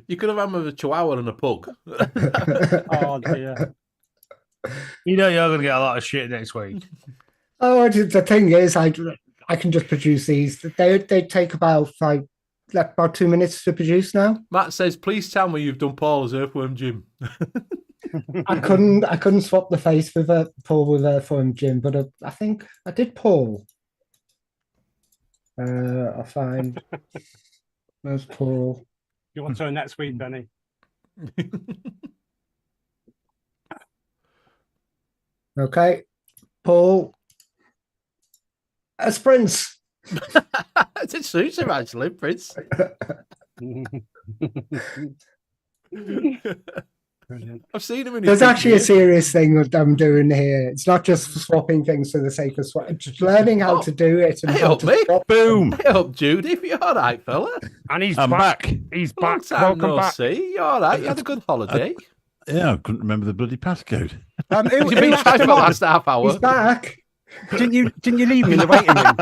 You could have had them with a chihuahua and a pug. Oh dear. You know you're going to get a lot of shit next week. Oh, the thing is, I can just produce these. They take about 2 minutes to produce now. Matt says, please tell me you've done Paul as Earthworm Jim. I couldn't swap the face with Paul with for him, Jim, but I think I did Paul. I'll find. Where's Paul? Your turn next week, Benny. Okay, Paul. As Prince. It suits him actually, Prince. Brilliant. I've seen him in. There's actually a serious thing that I'm doing here. It's not just swapping things for the sake of swapping, just learning how to do it and Hey how up, to mate. swap. Boom. Hey up, Judy. You all right, fella? And he's I'm back. He's Long back. time Welcome no back. see. You all right? You had a good holiday. Yeah, I couldn't remember the bloody passcode. Who You've been left trying for him the on? last half hour. He's back. Didn't you leave him in the waiting room?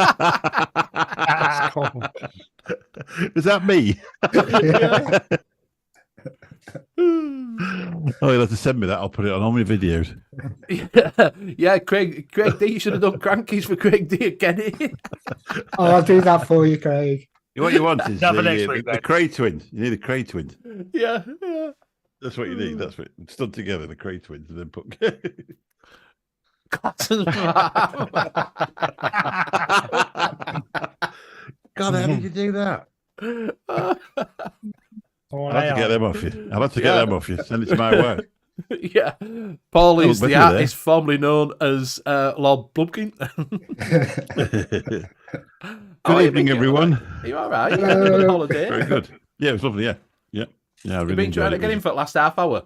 That's cool. Is that me? Oh, you'll have to send me that. I'll put it on all my videos. Yeah, Craig D, you should have done crankies for Craig D again. Oh, I'll do that for you, Craig. What you want is the, for next week, the then. Cray twins. You need the Cray twins. yeah. That's what you need. That's what stood together, the Cray twins, and then put. Glasson's God, how did you do that? Oh, I'll have to get them off you. I'll have to get them off you. Send it to my wife. Yeah. Paul is but the you're there. artist formerly known as Lord Blubkin. Good evening, everyone. Are you all right? You had a good holiday. Very good. Yeah, it was lovely. Yeah. Yeah, I You've really been enjoyed trying to it. get in for the last half hour.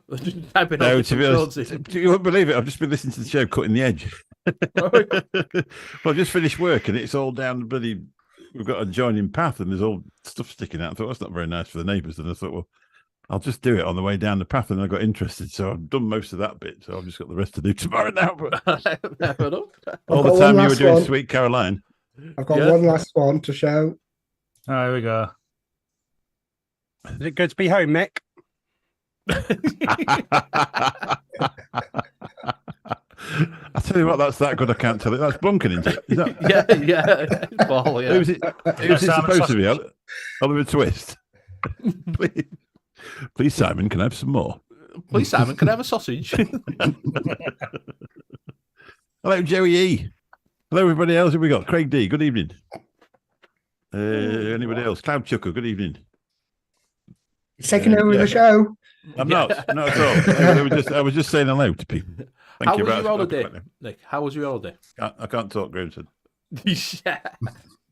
Typing No, all to be different honest, codes in. you won't believe it. I've just been listening to the show, Cutting the Edge. Well, I've just finished work and it's all down the bloody. We've got a joining path and there's all stuff sticking out. I thought that's not very nice for the neighbours. And I thought, well, I'll just do it on the way down the path. And I got interested, so I've done most of that bit. So I've just got the rest to do tomorrow now. But Fair enough. all got the time one you were last doing one. Sweet Caroline. I've got Yeah. one last one to show. Oh, here we go. Is it good to be home, Mick? I tell you what, that's that good. I can't tell it. That's Blunken, isn't it? Is that, Yeah. Paul, yeah. Who's it? Who's it Simon supposed to be? Oliver Twist. Please, Simon, can I have some more? Please, Simon, can I have a sausage? Hello, Joey E. Hello, everybody else. Who we got? Craig D. Good evening. Anybody else? Cloud Chucker. Good evening. He's taking over yeah. the show. I'm not at all. I was just saying hello to people. Thank How you. was Right, your holiday, okay. Nick? How was your holiday? I can't talk, Grimson. Yeah.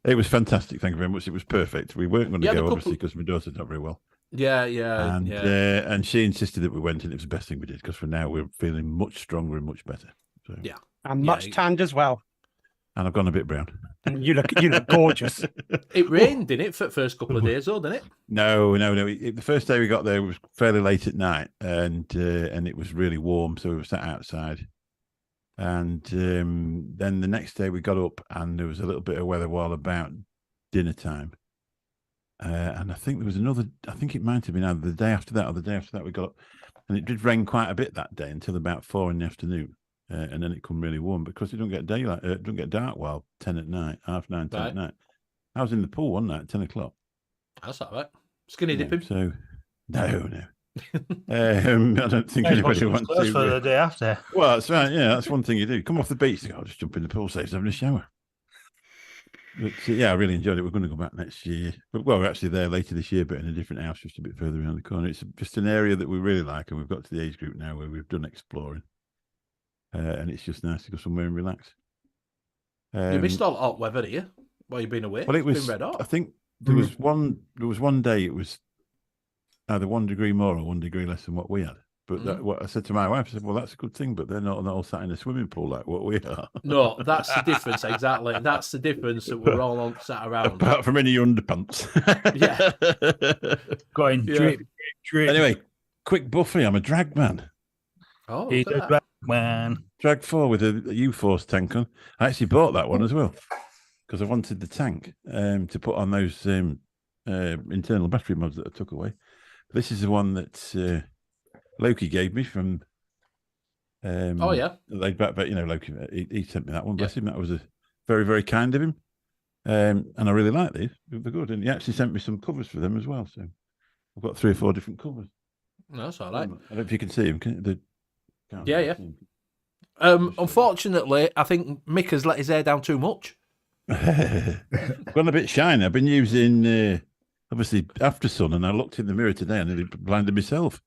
It was fantastic. Thank you very much. It was perfect. We weren't going to Yeah, the go, couple- obviously, because my daughter's not very well. Yeah. And she insisted that we went, and it was the best thing we did because for now we're feeling much stronger and much better. So, Yeah. And much tanned as well. and I've gone a bit brown. And you look gorgeous. It rained, didn't it, for the first couple of days, though, didn't it? No. The first day we got there was fairly late at night, and it was really warm, so we were sat outside. And then the next day we got up, and there was a little bit of weather while about dinner time. And I think there was another. I think it might have been either the day after that or the day after that we got up, and it did rain quite a bit that day until about 4 in the afternoon, and then it come really warm because it don't get daylight. It don't get dark while 10 at night, 9:30, 10 Right. at night. I was in the pool one night at 10 o'clock. That's all right. Skinny Yeah, dipping. so no. I don't think anybody wants to. for the day after. Well, that's right. Yeah, that's one thing you do. Come off the beach, I'll just jump in the pool, saves having a shower. But yeah, I really enjoyed it. We're going to go back next year. But well, we're actually there later this year, but in a different house, just a bit further around the corner. It's just an area that we really like, and we've got to the age group now where we've done exploring, and it's just nice to go somewhere and relax. You missed all the hot weather here while you've been away. Well, it It's was. been red hot. I think there was one. There was one day it was either 1 degree more or 1 degree less than what we had. But that, what I said to my wife, I said, "Well, that's a good thing, but they're not all sat in a swimming pool like what we are." No, that's the difference, exactly. That's the difference that we're all on sat around. Apart from any underpants. Yeah. Going Yeah. drip. Anyway, quick Buffy. I'm a drag man. Oh, He's look a at that. drag man. Drag 4 with a U-Force tank on. I actually bought that one as well because I wanted the tank to put on those internal battery mods that I took away. This is the one that Loki gave me from. Oh, yeah. Laid back, but Loki, he sent me that one. Bless him. That was a very, very kind of him. And I really like these. They're good. And he actually sent me some covers for them as well. So I've got 3 or 4 different covers. No, that's all right. I don't know if you can see them. Yeah. Unfortunately, I think Mick has let his hair down too much. I've gone a bit shiny. I've been using obviously After Sun, and I looked in the mirror today and I nearly blinded myself.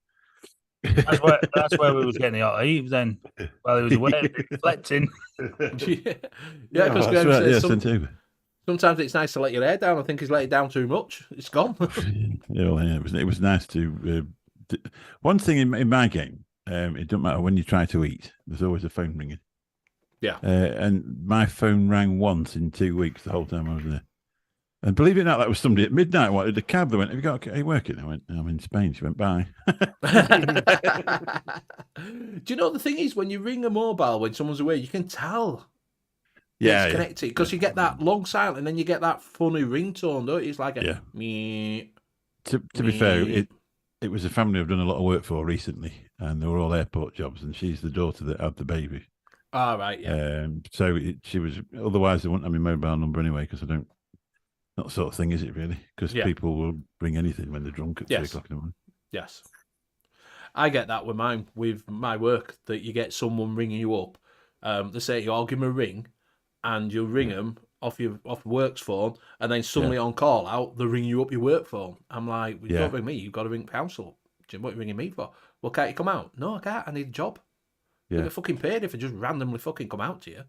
That's where we was getting the hot heat then. While he was away, reflecting. Yeah, because that's right. Yeah, sometimes it's nice to let your hair down. I think he's let it down too much. It's gone. It was nice to. One thing in my game, it doesn't matter when you try to eat. There's always a phone ringing. Yeah. And my phone rang once in 2 weeks the whole time I was there. And believe it or not, that was somebody at midnight wanted a cab. They went, "Have you got working?" I went, "I'm in Spain." She went, "Bye." Do you know the thing is when you ring a mobile when someone's away, you can tell. Yeah, it's connected because you get that long silent and then you get that funny ringtone, don't you? It's like a me. To be fair, it was a family I've done a lot of work for recently, and they were all airport jobs, and she's the daughter that had the baby. Oh, right, yeah. So she was. Otherwise, they wouldn't have my mobile number anyway because I don't. Not the sort of thing, is it really? Because people will bring anything when they're drunk at 3 o'clock in the morning. Yes. I get that with my work, that you get someone ringing you up. They say, "I'll give them a ring," and you'll ring them off work's phone, and then suddenly on call out, they ring you up your work phone. I'm like, "You don't ring me, you've got to ring council. What are you ringing me for?" "Well, can't you come out?" "No, I can't, I need a job." You get fucking paid if I just randomly fucking come out to you.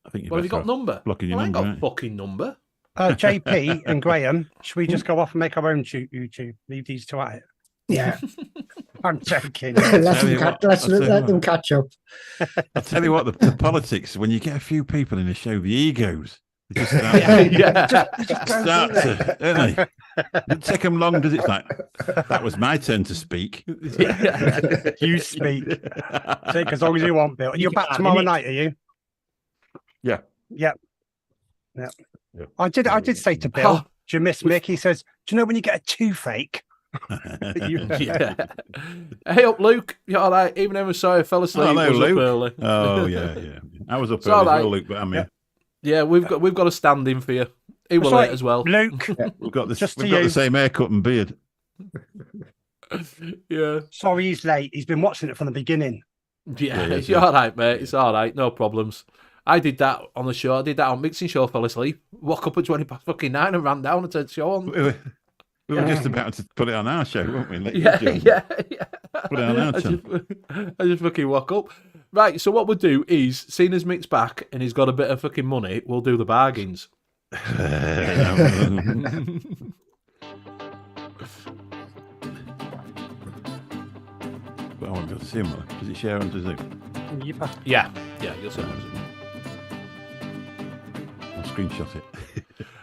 I think have you got number? Blocking your I ain't number, got fucking number. JP and Graham, should we just go off and make our own YouTube? Leave these two at it. Yeah. I'm joking. let them catch up. I'll tell you what, the politics, when you get a few people in a show, the egos, they just start to, don't they? It doesn't take them long, does it? It's like, that was my turn to speak. You speak. Take as long as you want, Bill. You're back tomorrow night, are you? Yeah. Yep. Yeah. I did say to Bill, "Do you miss Mick?" He says, "Do you know when you get a toothache?" Hey up, Luke. You all right? Even though I'm sorry I fell asleep. Hello, was Luke. Up early. Oh yeah. I was up early as well, Luke, but I'm here. Yeah, we've got a stand in for you. He will late as well. Luke. We've got the same haircut and beard. Yeah. Sorry he's late. He's been watching it from the beginning. Yeah, it's all right, mate. It's all right. No problems. I did that on the show. I did that on Mixing Show. Fell asleep. Woke up at 9:20 and ran down and turned the show on. We were just about to put it on our show, weren't we? Yeah. Put it on our channel. I just fucking woke up. Right, so what we'll do is, seeing as Mick's back and he's got a bit of fucking money, we'll do the bargains. But I won't be able to see him. Does it share onto Zoom? Yeah, you'll see him. I'll screenshot it.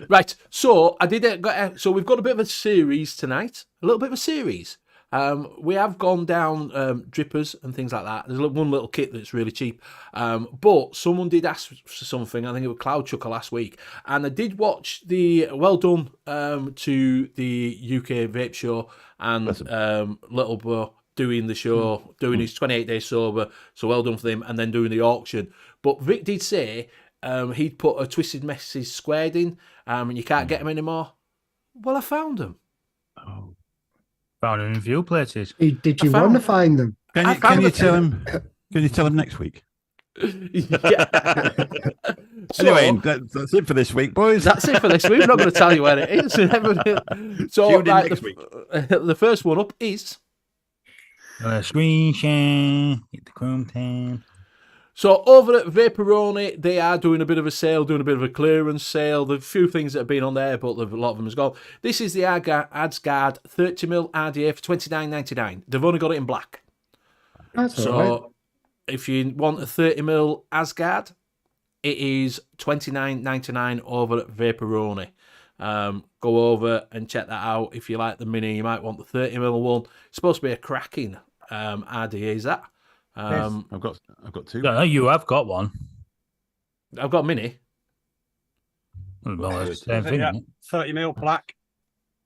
Right, so I did it. So we've got a bit of a series tonight. A little bit of a series. We have gone down drippers and things like that. There's one little kit that's really cheap. But someone did ask for something. I think it was Cloud Chucker last week. And I did watch the well done to the UK Vape Show and Little Bro doing the show, doing his 28 days sober. So well done for them. And then doing the auction. But Vic did say he'd put a Twisted Message squared in and you can't get them anymore. Well, I found them. Oh. Found them in few places. Did you want to find them? Can you tell him? Can you tell him next week? Yeah. Anyway, that's it for this week, boys. That's it for this week. We're not going to tell you where it is. So, right, next week. The first one up is Screen share. Hit the Chrome tab. So over at Vaporoni, they are doing a bit of a sale, doing a bit of a clearance sale. There's a few things that have been on there, but a lot of them has gone. This is the AdsGuard 30mm RDA for $29.99. They've only got it in black. That's all right. If you want a 30mm AdsGuard, it is $29.99 over at Vaporoni. Go over and check that out. If you like the mini, you might want the 30mm one. It's supposed to be a cracking RDA, is that? Yes. I've got two. No, you have got one. I've got a mini. Well, it's the same thing. Yeah. 30mm black.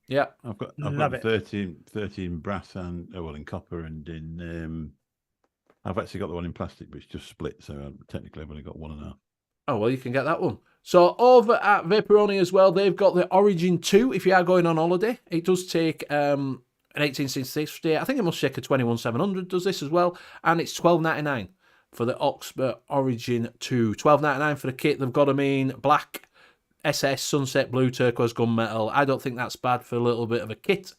Yeah. I've got 13 brass and in copper and in I've actually got the one in plastic, but it's just split, so technically I've only got 1.5. Oh, well, you can get that one. So over at Vaporoni as well, they've got the Origin 2 if you are going on holiday. It does take an 18 since 60. I think it must shake a 21700 does this as well, and it's $12.99 for the Oxford Origin 2. $12.99 for the kit. They've got them in black, SS, sunset blue, turquoise, gunmetal. I don't think that's bad for a little bit of a kit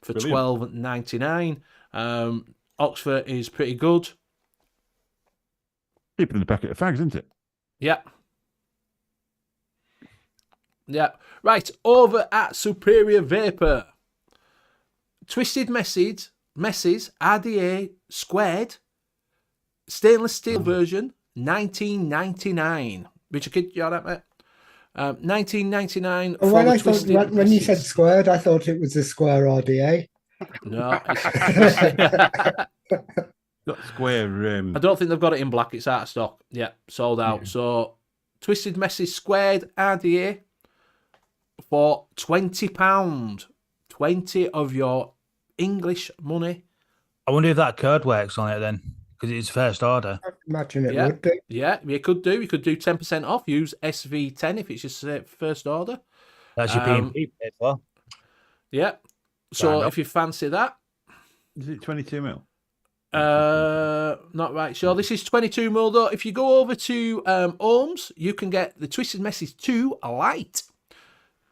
for $12.99. Oxford is pretty good. Keeping the packet of fags, isn't it? Yeah. Yeah. Right, over at Superior Vapor. Twisted Messes RDA squared, stainless steel version, $19.99. Richard Kidd, you all right, mate? $19.99 for When the I thought Twisted when you said Messes. squared, I thought it was a square RDA. No, Got square. I don't think they've got it in black. It's out of stock. Yeah, sold out. So, Twisted Messes squared RDA for £20. 20 of your English money. I wonder if that code works on it then, because it's first order. I imagine it Yeah. would do. Yeah, you could do. You could do 10% off. Use SV10 if it's your first order. That's your P&P paid for. Yeah. So Round up. if you fancy that, Is it 22 mil? not right sure. This is 22 mil though. If you go over to Ohms, you can get the Twisted Messes 2 Light,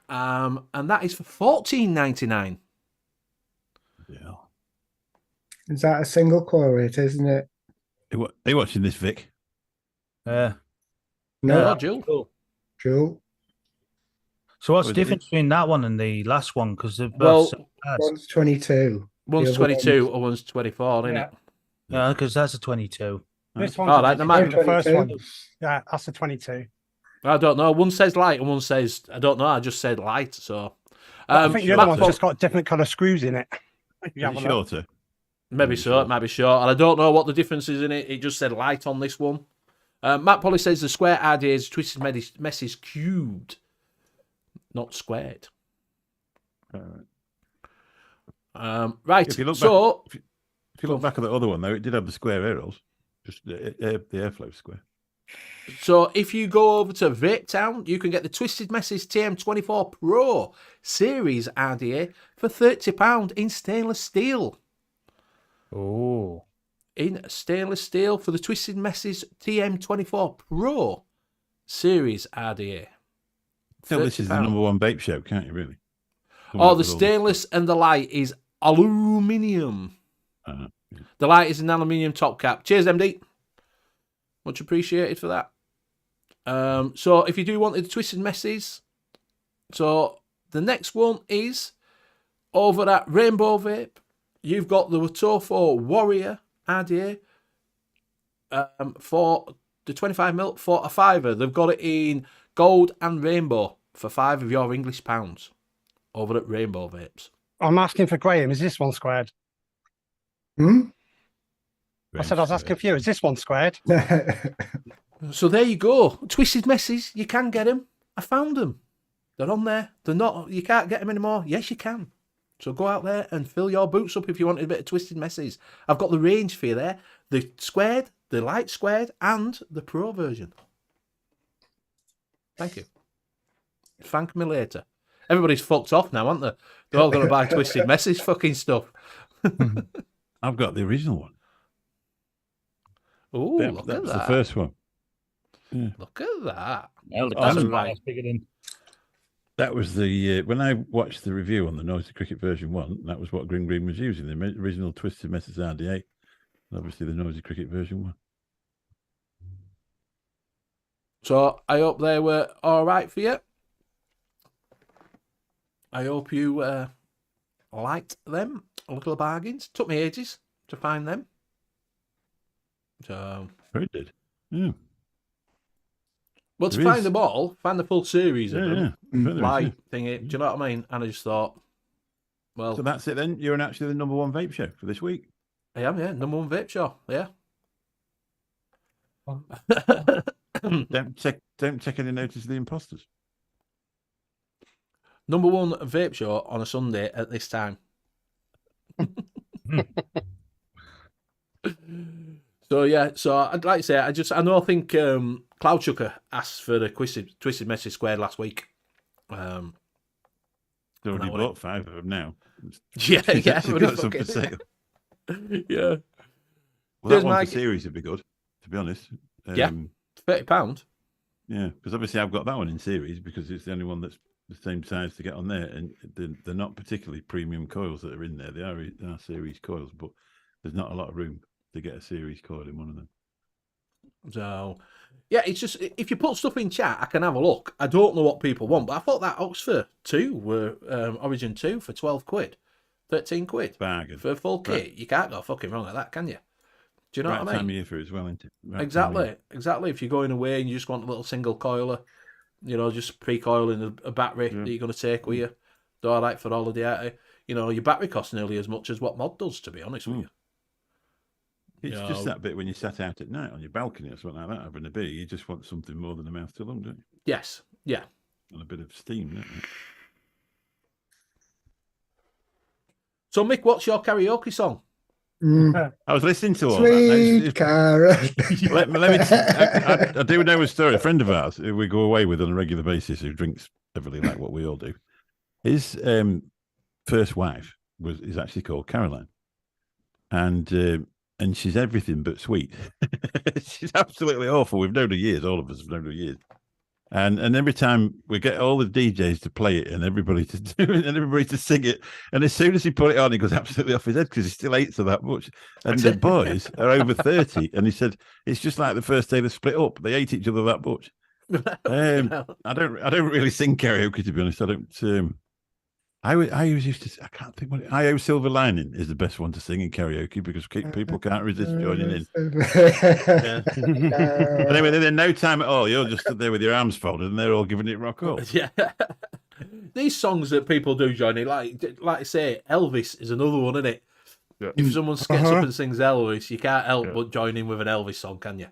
and that is for $14.99. Yeah. Is that a single coil? It isn't it? Are you watching this, Vic? Yeah. No, Oh, Jill. Cool. Jewel. So what's the Was it- difference between that one and the last one? Because they're Well, both so fast. One's 22. One's The other 22 one's- or one's 24, isn't Yeah. it? Yeah, because that's a 22. This Oh, one's right, there might the first 22. one. Yeah, that's a 22. I don't know. One says light and one says I don't know. I just said light. So I think the Matt other one's Paul- just got different colour screws in it. You have Is a it look. shorter? maybe so. It might be short. And I don't know what the difference is in it. It just said light on this one. Matt Polly says the square idea is Twisted Messes cubed, not squared. Right. If you look So If you look back at the other one, though, it did have the square arrows, just the airflow square. So if you go over to Vape Town, you can get the Twisted Messes TM24 Pro Series RDA for £30 in stainless steel. Oh. In stainless steel for the Twisted Messes TM24 Pro Series RDA. Tell this is the £30. number one vape show, can't you, really? Oh, the stainless and the light is aluminium. Yeah. The light is an aluminium top cap. Cheers, MD. Much appreciated for that. So if you do want the Twisted Messes, so the next one is over at Rainbow Vape. You've got the Watofo Warrior RDA for the 25mm for a £5. They've got it in gold and rainbow for £5 of your English pounds over at Rainbow Vapes. I'm asking for Graham. Is this one squared? Hmm? I said I was asking for you. Is this one squared? So there you go. Twisted Messes, you can get them. I found them. They're on there. They're not. You can't get them anymore. Yes, you can. So go out there and fill your boots up if you want a bit of Twisted Messes. I've got the range for you there. The squared, the light squared, and the pro version. Thank you. Thank me later. Everybody's fucked off now, aren't they? They're all going to buy Twisted Messes fucking stuff. I've got the original one. Oh, look that at was that. the first one. Look at that. Well, the That's that's right. bigger than. That was the when I watched the review on the Noisy Cricket version 1. That was what Green Green was using, the original Twisted Messes RD8, and obviously the Noisy Cricket version 1. So I hope they were all right for you. I hope you liked them. Little bargains. Took me ages to find them. So, Very did. Yeah. but to There find is. them all, find the full series of Yeah, them, yeah. Very light nice, thingy. Do you know what I mean? And I just thought, well, So that's it then. You're actually the number one vape show for this week. I am, yeah, number one vape show, yeah. Don't take any notice of the imposters. Number one vape show on a Sunday at this time. So yeah, so I'd like to say I think Cloud Chucker asked for the Twisted Messes Squared last week. Already That one. bought 5 of them now. Yeah, She's yeah. actually got some for sale. Yeah. Well, There's that one Mike. for series would be good, to be honest. Yeah. £30. Yeah, because obviously I've got that one in series because it's the only one that's the same size to get on there, and they're not particularly premium coils that are in there. They are series coils, but there's not a lot of room to get a series coil in one of them. So, yeah, it's just if you put stuff in chat, I can have a look. I don't know what people want, but I thought that Oxford 2 were Origin 2 for 12 quid, 13 quid Bargain for a full kit. You can't go fucking wrong at that, can you? Do you know what I mean? Time of year for it as well, isn't it? Right Exactly. If you're going away and you just want a little single coiler, just pre-coiling a battery that you're going to take with you, they're all right for holiday. Your battery costs nearly as much as what mod does, to be honest with you. It's just that bit when you sat out at night on your balcony or something like that, having a beer, you just want something more than a mouth to lung, don't you? Yes, yeah. And a bit of steam, don't you? So, Mick, what's your karaoke song? I was listening to all Sweet that. carrot. I do know a story. A friend of ours who we go away with on a regular basis who drinks heavily like what we all do. His first wife is actually called Caroline. And she's everything but sweet. She's absolutely awful. We've known her years. All of us have known her years. And every time we get all the DJs to play it and everybody to do it and everybody to sing it, and as soon as he put it on, he goes absolutely off his head because he still hates her that much. And the boys are over 30, and he said it's just like the first day they split up. They hate each other that much. I don't really sing karaoke, to be honest. I don't. I always used to. I can't think what. I.O. Silver Lining is the best one to sing in karaoke because people can't resist joining in. But anyway, then no time at all. You're just stood there with your arms folded, and they're all giving it rock up. Yeah. These songs that people do join in, like I say, Elvis is another one, isn't it? Yeah. If someone gets up and sings Elvis, you can't help but join in with an Elvis song, can you?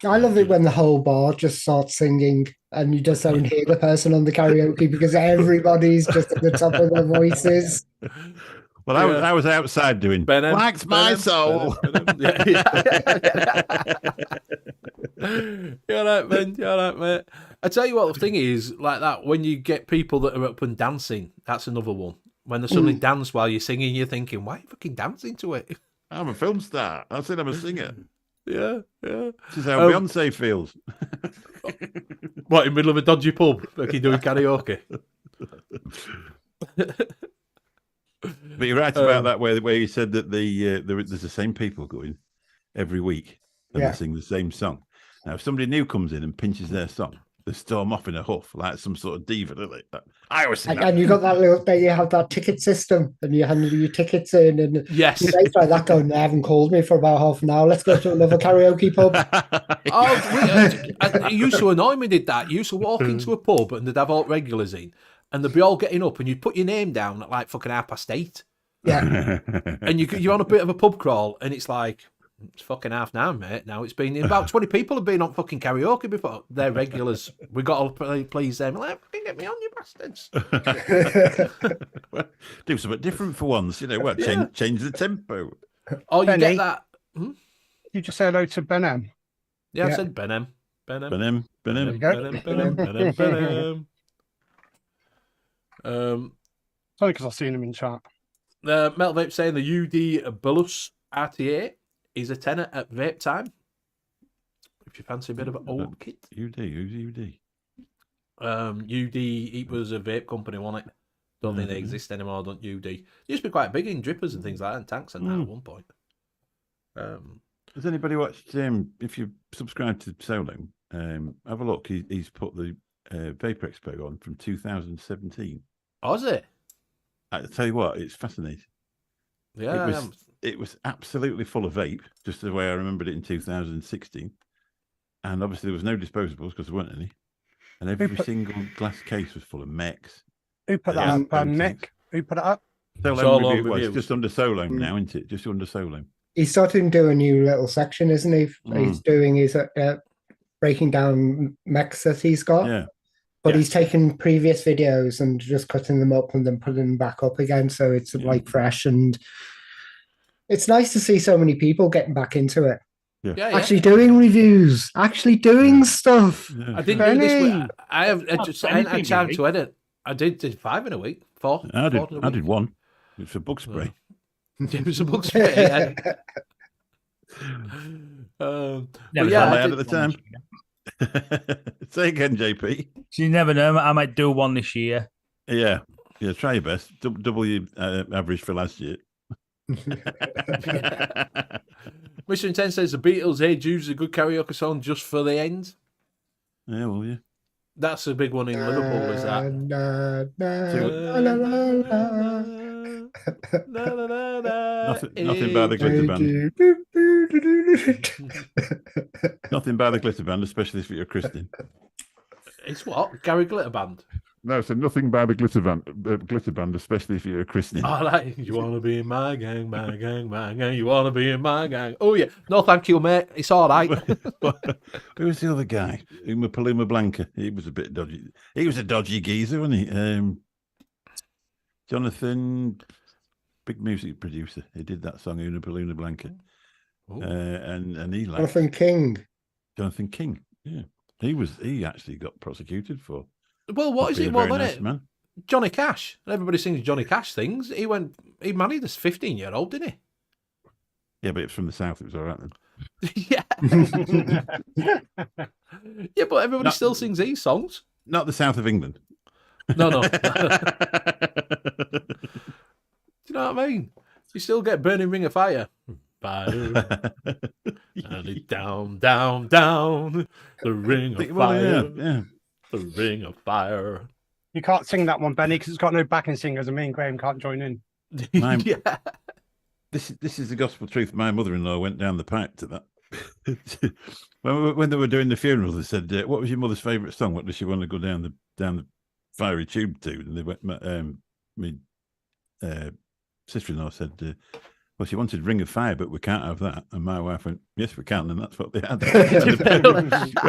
I love it when the whole bar just starts singing and you just don't hear the person on the karaoke because everybody's just at the top of their voices. Well, I was outside doing Wax My Soul. You're right, man. You're right, mate. I tell you what, the thing is, like that, when you get people that are up and dancing, that's another one. When they suddenly dance while you're singing, you're thinking, why are you fucking dancing to it? I'm a film star. I said I'm a singer. Yeah. This is how Beyonce feels. What, in the middle of a dodgy pub, like you're doing karaoke? But you're right about that, where you said that there's the same people going every week and they sing the same song. Now, if somebody new comes in and pinches their song, they storm off in a huff like some sort of diva, don't they? I always sing that. And you got that little bit, you have that ticket system and you hand your tickets in and yes, you like that going, they haven't called me for about half an hour, let's go to another karaoke pub. It used to annoy me, did that. You used to walk into a pub and they'd have all regulars in and they'd be all getting up and you'd put your name down at like fucking 8:30. Yeah. And you're on a bit of a pub crawl and it's like, it's fucking 9:30, mate. Now it's been about 20 people have been on fucking karaoke before. They're regulars. We got to please them. Like, fucking get me on, you bastards. Do something different for once, change the tempo. Oh, you Benny, get that? You just say hello to Ben M. Yeah, I said Ben M. Ben M. Ben M. Ben M. There you go. Ben M. Ben M. Ben M. Ben M. It's only because I've seen him in chat. Metal Vape saying the UD Bulus RTA is a tenner at vape time. If you fancy a bit of an old kit. UD, who's UD? UD, it was a vape company, wasn't it? Don't think they exist anymore, don't UD. It used to be quite big in drippers and things like that, and tanks and that at one point. Has anybody watched, if you subscribe to Solo, have a look. He's put the Vapor Expo on from 2017. Oh, is it? I tell you what, it's fascinating. Yeah, it was absolutely full of vape, just the way I remembered it in 2016. And obviously there was no disposables because there weren't any. And every single glass case was full of mechs. Who put that up, Nick? Who put it up? Solo review. It's just under Solo now, isn't it? Just under Solo. He's starting to do a new little section, isn't he? He's doing his breaking down mechs that he's got. Yeah. But he's taken previous videos and just cutting them up and then putting them back up again. So it's like fresh, and it's nice to see so many people getting back into it. Yeah. Actually doing reviews, actually doing stuff. Yeah. I didn't do this week. I had time to edit. I did 5 in a week. 4. I did one. It's a bug spray. It was a bug spray. Yeah. Never yeah, know, I I had did at the one time. this year. Say again, JP. So you never know. I might do one this year. Yeah, try your best. Double your average for last year. Mr. Intense says the Beatles' Hey Jude's a good karaoke song just for the end. Yeah, well, yeah. That's a big one in Liverpool, is that? Nothing by the Glitter Band. Nothing by the Glitter Band, especially if you're a Christian. It's what? Gary Glitter Band? No, so nothing by the Glitter Band, especially if you're a Christian. Oh, like, you want to be in my gang, my gang, my gang. You want to be in my gang. Oh, yeah. No, thank you, mate. It's all right. Who was the other guy? Paloma Blanca. He was a bit dodgy. He was a dodgy geezer, wasn't he? Jonathan, big music producer. He did that song, Una Paloma Blanca. And he liked Jonathan King. Yeah. He actually got prosecuted for. Well, what is it? What was it? Man. Johnny Cash. Everybody sings Johnny Cash things. He married this 15-year-old, didn't he? Yeah, but it's from the south. It was all right then. Yeah. Yeah, but everybody still sings these songs. Not the south of England. No. Do you know what I mean? You still get Burning Ring of Fire. Fire. Down, down, down. The ring of fire. Yeah. The ring of fire. You can't sing that one, Benny, because it's got no backing singers, and me and Graham can't join in. Yeah. This is the gospel truth. My mother-in-law went down the pipe to that. when they were doing the funeral, they said, "What was your mother's favourite song? What does she want to go down the fiery tube to?" And they went. My sister-in-law said, "Well, she wanted Ring of Fire, but we can't have that." And my wife went, "Yes, we can." And that's what they had. When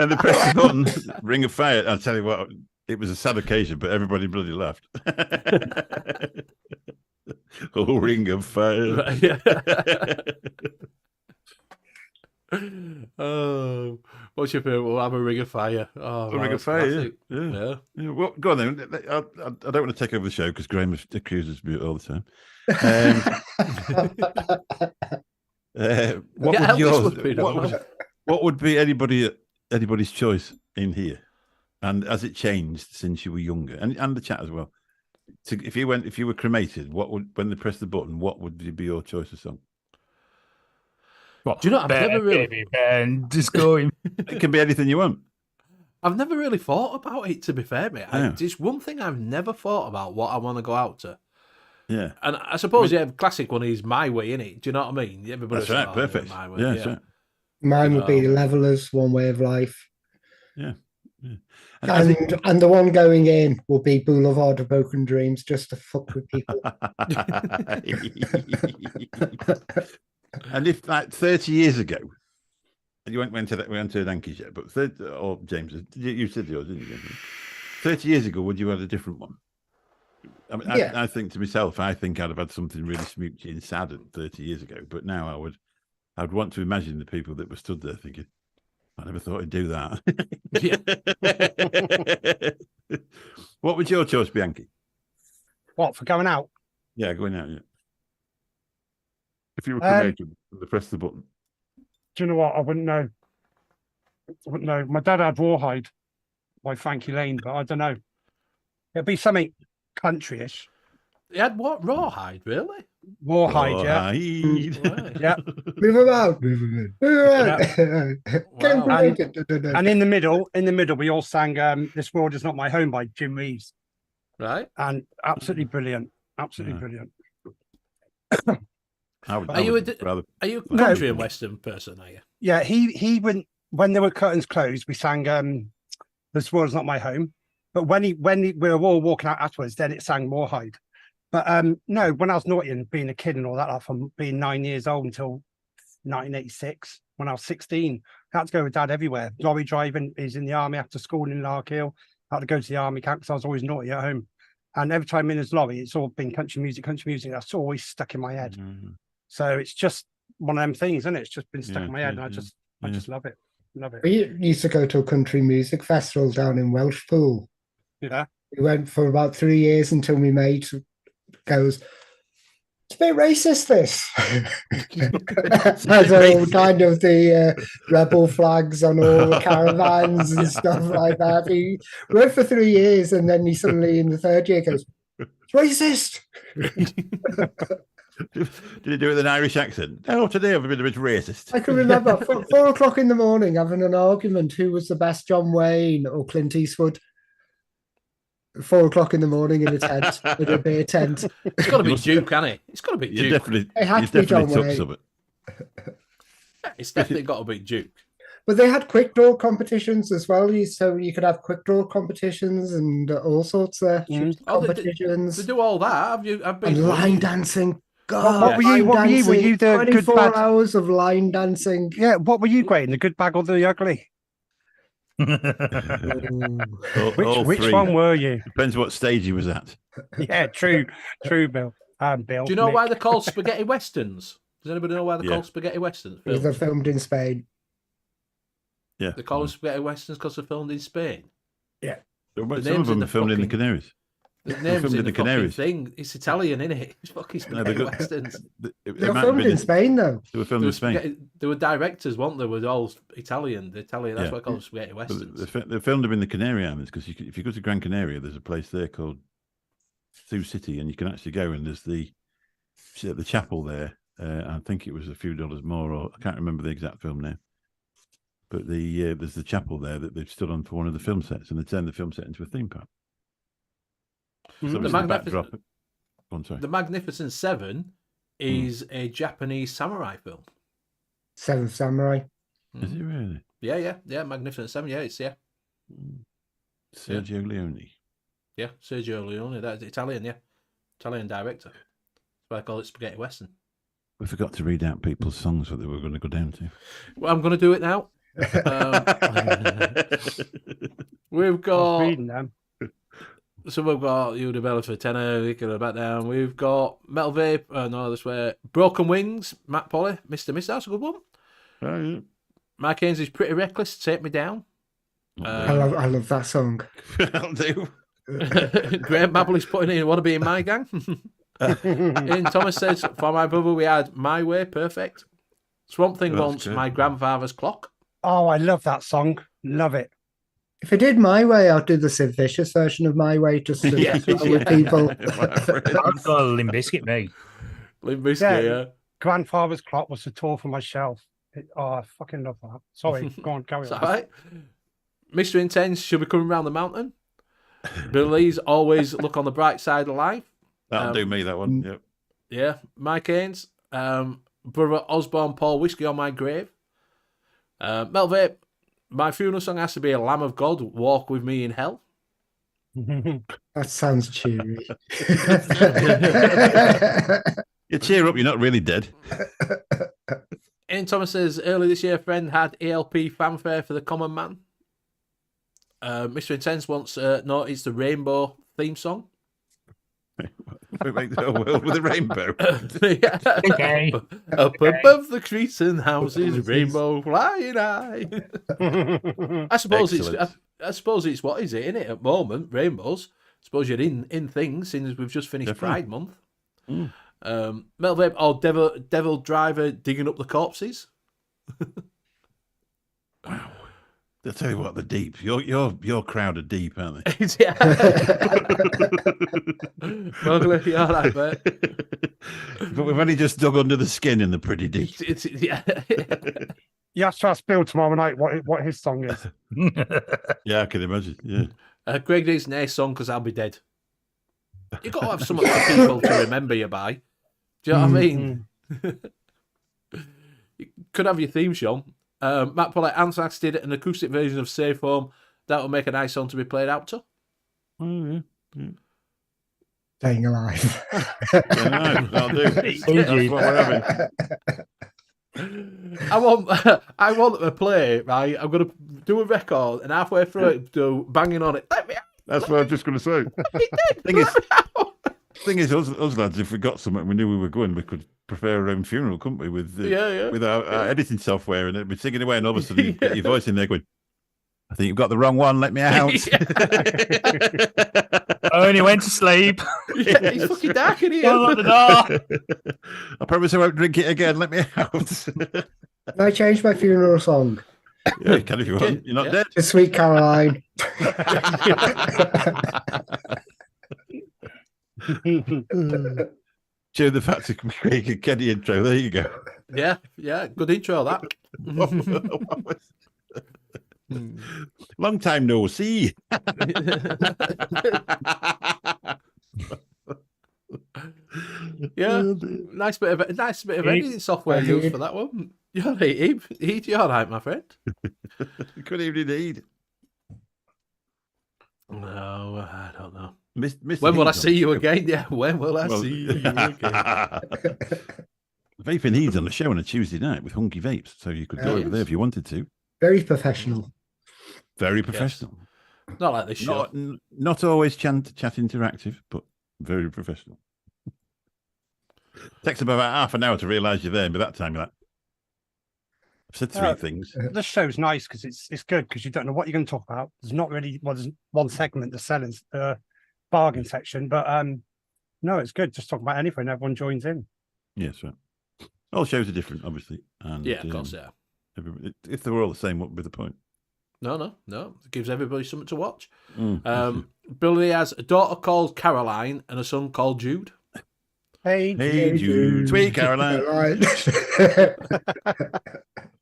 they pressed the button, Ring of Fire. I'll tell you what, it was a sad occasion, but everybody bloody laughed. Oh, Ring of Fire. Oh, what's your favourite? We'll have a Ring of Fire. Oh, A Ring of Fire, yeah. Well, go on then. I don't want to take over the show because Graham accuses me all the time. What would be anybody's choice in here? And has it changed since you were younger? And the chat as well. So if you were cremated, when they press the button, what would be your choice of song? What? Do you know? I've never really. Baby Ben, just going. It can be anything you want. I've never really thought about it. To be fair, mate, Yeah. it's one thing I've never thought about what I want to go out to. Yeah, and I suppose the classic one is My Way, innit? Do you know what I mean? Everybody's that's right. like, Perfect. My Way. Yeah, that's right. Mine would be Levelers, One Way of Life. Yeah. And the one going in will be Boulevard of Broken Dreams, just to fuck with people. And if like 30 years ago, you went to HANKY's yet, but or James, you said yours, didn't you? 30 years ago, would you have had a different one? I mean, yeah. I think to myself, I think I'd have had something really smoochy and sad 30 years ago. But now I'd want to imagine the people that were stood there thinking, I never thought I'd do that. What would your choice be, Yankee? What, for going out? Yeah, going out, yeah. If you were cremated, they press the button. Do you know what? I wouldn't know. My dad had Rawhide by Frankie Lane, but I don't know. It'd be something country-ish. He had what? Rawhide, really? Rawhide, yeah. Yeah. Move about. Wow. And in the middle, we all sang "This World Is Not My Home" by N.U.V.S. Right. And absolutely brilliant. Absolutely brilliant. Are you a country and western person? Are you? Yeah, he when there were curtains closed, we sang "This World's Not My Home." But when we were all walking out afterwards, then it sang Rawhide. But no, when I was naughty and being a kid and all that, like from being 9 years old until 1986, when I was 16, I had to go with Dad everywhere. Lorry driving, he's in the army after school in Larkhill. I had to go to the army camp because I was always naughty at home. And every time in his lorry, it's all been country music. That's always stuck in my head. Mm-hmm. So it's just one of them things, isn't it? It's just been stuck in my head, and I just love it. Love it. We used to go to a country music festival down in Welshpool. Yeah. We went for about 3 years until my mate goes, It's a bit racist, this. There's all kind of the rebel flags on all the caravans and stuff like that. He worked for 3 years and then he suddenly in the 3rd year goes, it's racist. Did he do it with an Irish accent? No, today I've been a bit racist. I can remember 4 o'clock in the morning having an argument who was the best, John Wayne or Clint Eastwood. 4 o'clock in the morning in a tent, in a beer tent. It's got to be Duke, hasn't it? It's got to be You Duke. It had to be John Wayne. something. It's definitely got to be Duke. But they had quick draw competitions as well, so you could have quick draw competitions and all sorts of competitions. They do all that. I've been and line dancing. God, What were you? Were you the good 24 bad? hours of line dancing. Yeah. What were you, Graham? The good bag or the ugly? Which three. one were you? Depends what stage he was at. Yeah, true, Bill. Bill. Do you know Nick. why they're called spaghetti westerns? Does anybody know why they're called spaghetti westerns? Because they're filmed in Spain. Yeah, they call them spaghetti westerns because they're filmed in Spain. Yeah, some of them are filmed in the Canaries. The name's in the Canaries thing. It's Italian, isn't it? It's fucking spaghetti westerns. They were filmed in Spain, though. They were filmed in Spain. They were directors, weren't they? They were all Italian. That's why I call them spaghetti westerns. They filmed them in the Canary Islands because if you go to Gran Canaria, there's a place there called Sioux City, and you can actually go and there's the chapel there. I think it was a few dollars more, or I can't remember the exact film now. But there's the chapel there that they've stood on for one of the film sets, and they turned the film set into a theme park. So the Magnificent Seven is a Japanese samurai film. Seventh Samurai. Is it really? Yeah. Magnificent Seven. Yeah, it's Sergio Leone. Yeah, Sergio Leone. That's Italian. Yeah, Italian director. That's why I call it spaghetti western. We forgot to read out people's songs that they were going to go down to. Well, I'm going to do it now. We've got. Reading them. So we've got You Develop for Tenor, we can back down. We've got Metal Vape, this way. Broken Wings, Matt Polly, Mr. Miss, that's a good one. Oh, yeah. Mike Haynes is Pretty Reckless, Take Me Down. I love that song. I'll do. Graham Mabel putting in Wanna Be in My Gang. Ian Thomas says, for my brother, we had My Way, perfect. Swamp Thing wants My Grandfather's Clock. Oh, I love that song. Love it. If I did My Way, I'd do the Sid Vicious version of My Way just to with people. I've got a Limp Bizkit, mate. Limp Bizkit, yeah. Grandfather's Clock was the tour for my shelf. I fucking love that. Sorry, go on, carry on. All right. Mr. Intense, should be coming around the mountain. Billy's always look on the bright side of life. That'll do me, that one. Yep. Yeah. Mike Haynes, Brother Osborne, Paul, Whiskey on My Grave. Mel Vape, my funeral song has to be a Lamb of God, Walk With Me in Hell. That sounds cheery. You cheer up, you're not really dead. Ian Thomas says, early this year, a friend had ELP fanfare for the common man. Mr. Intense wants, no, it's the Rainbow theme song. We make the whole world with a rainbow. Okay. Up above the streets and houses, rainbow flying high. I suppose it's what is it, isn't it? At the moment, rainbows. I suppose you're in things since we've just finished Pride Month. Metal Vape, or Devil Driver digging up the corpses. Wow. I'll tell you what, the deep. Your crowd are deep, aren't they? Yeah. Mowgli, you're all right, mate. But we've only just dug under the skin in the pretty deep. Yeah. You have to ask Bill tomorrow night what his song is. Yeah, I can imagine. Yeah. Greg needs an ace song because I'll be dead. You've got to have something for people to remember you by. Do you know what I mean? You could have your theme song. Matt Pollitt, Anthrax did an acoustic version of Safe Home. That will make a nice song to be played out to. Oh, yeah. Staying Alive. That'll do. That's what we're having. I want to play, right? I'm going to do a record and halfway through it, do banging on it. Let me out. That's what I'm just going to say. Thing is, us lads, if we got something we knew we were going, we could prepare our own funeral, couldn't we? With our editing software, and it'd be singing away, and all of a sudden you get your voice in there going, I think you've got the wrong one. Let me out. I only went to sleep. Yeah, it's fucking dark in here. Unlock the door. I promise I won't drink it again. Let me out. Can I change my funeral song? Yeah, you can if you want. You're not dead. To Sweet Caroline. Cheer the fact to make a Kenny intro. There you go. Yeah, good intro that. Long time no see. Yeah, nice bit of editing software used for that one. You're right, Eve. You're all right, my friend. Good evening, indeed. No, I don't know. Mr. When will I Heath see you again? Yeah, when will I see you again? Vaping He's on the show on a Tuesday night with HANKY Vapes, so you could go over there if you wanted to. Very professional. Very professional. Yes. Not like this show. Not always chat interactive, but very professional. Takes about half an hour to realise you're there, and by that time you're like, I've said three things. This show's nice because it's good because you don't know what you're going to talk about. There's not really there's one segment, the selling bargain section, but no, it's good. Just talk about anything. Everyone joins in. Yes, right. All shows are different, obviously. And Yeah, of course, yeah. If they were all the same, what would be the point? No. It gives everybody something to watch. Billy has a daughter called Caroline and a son called Jude. Hey Jude. Sweet Caroline.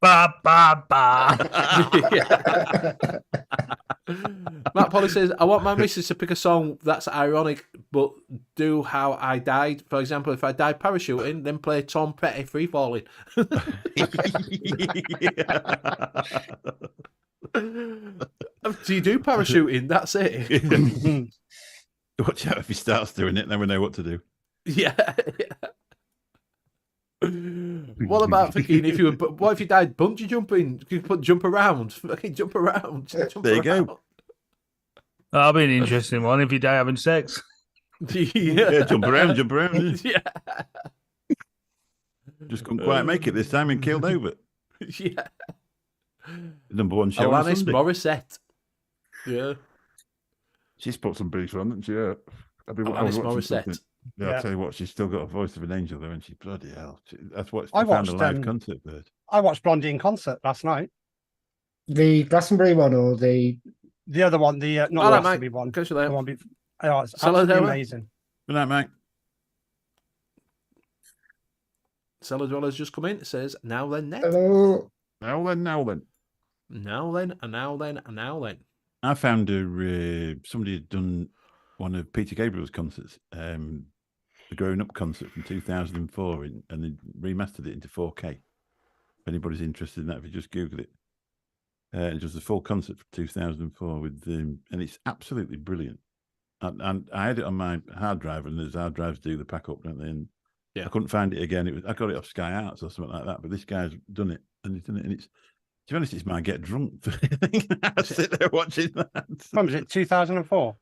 Ba ba ba. Matt Polly says, I want my missus to pick a song that's ironic, but do how I died. For example, if I died parachuting, then play Tom Petty Free Falling. Do you do parachuting? That's it. Watch out if he starts doing it, then we know what to do. Yeah. What about thinking what if you died bungee jumping? You could jump around. Fucking jump around. There you go. That'll be an interesting one if you die having sex. Yeah, jump around. Yeah. Just couldn't quite make it this time and killed over. Yeah. Number one show on Alanis Sunday. Morissette. Yeah. She's put some boots on, hasn't she? Yeah. Alanis Morissette. Yeah, I'll tell you what, she's still got a voice of an angel, though, and she bloody hell. That's what I I found watched, a live concert bird. I watched Blondie in concert last night. The Glastonbury one or the other one, the not All the right, Glastonbury mate. one. Catch you The later. one it's Hello, absolutely Deborah. amazing. Good night, mate. Cellar Dweller's just come in. It says, now then, next. hello. Now then. Now then, and now then, and now then. I found somebody had done one of Peter Gabriel's concerts, the Growing Up concert from 2004, and they remastered it into 4K. If anybody's interested in that, if you just Google it. It was the full concert from 2004 with and it's absolutely brilliant. And I had it on my hard drive, and as hard drives do, the pack up, don't they? And yeah. I couldn't find it again. I got it off Sky Arts or something like that. But this guy's done it, and he's done it, and it's, to be honest, it's my get drunk. I sit there watching that. When was it? 2004.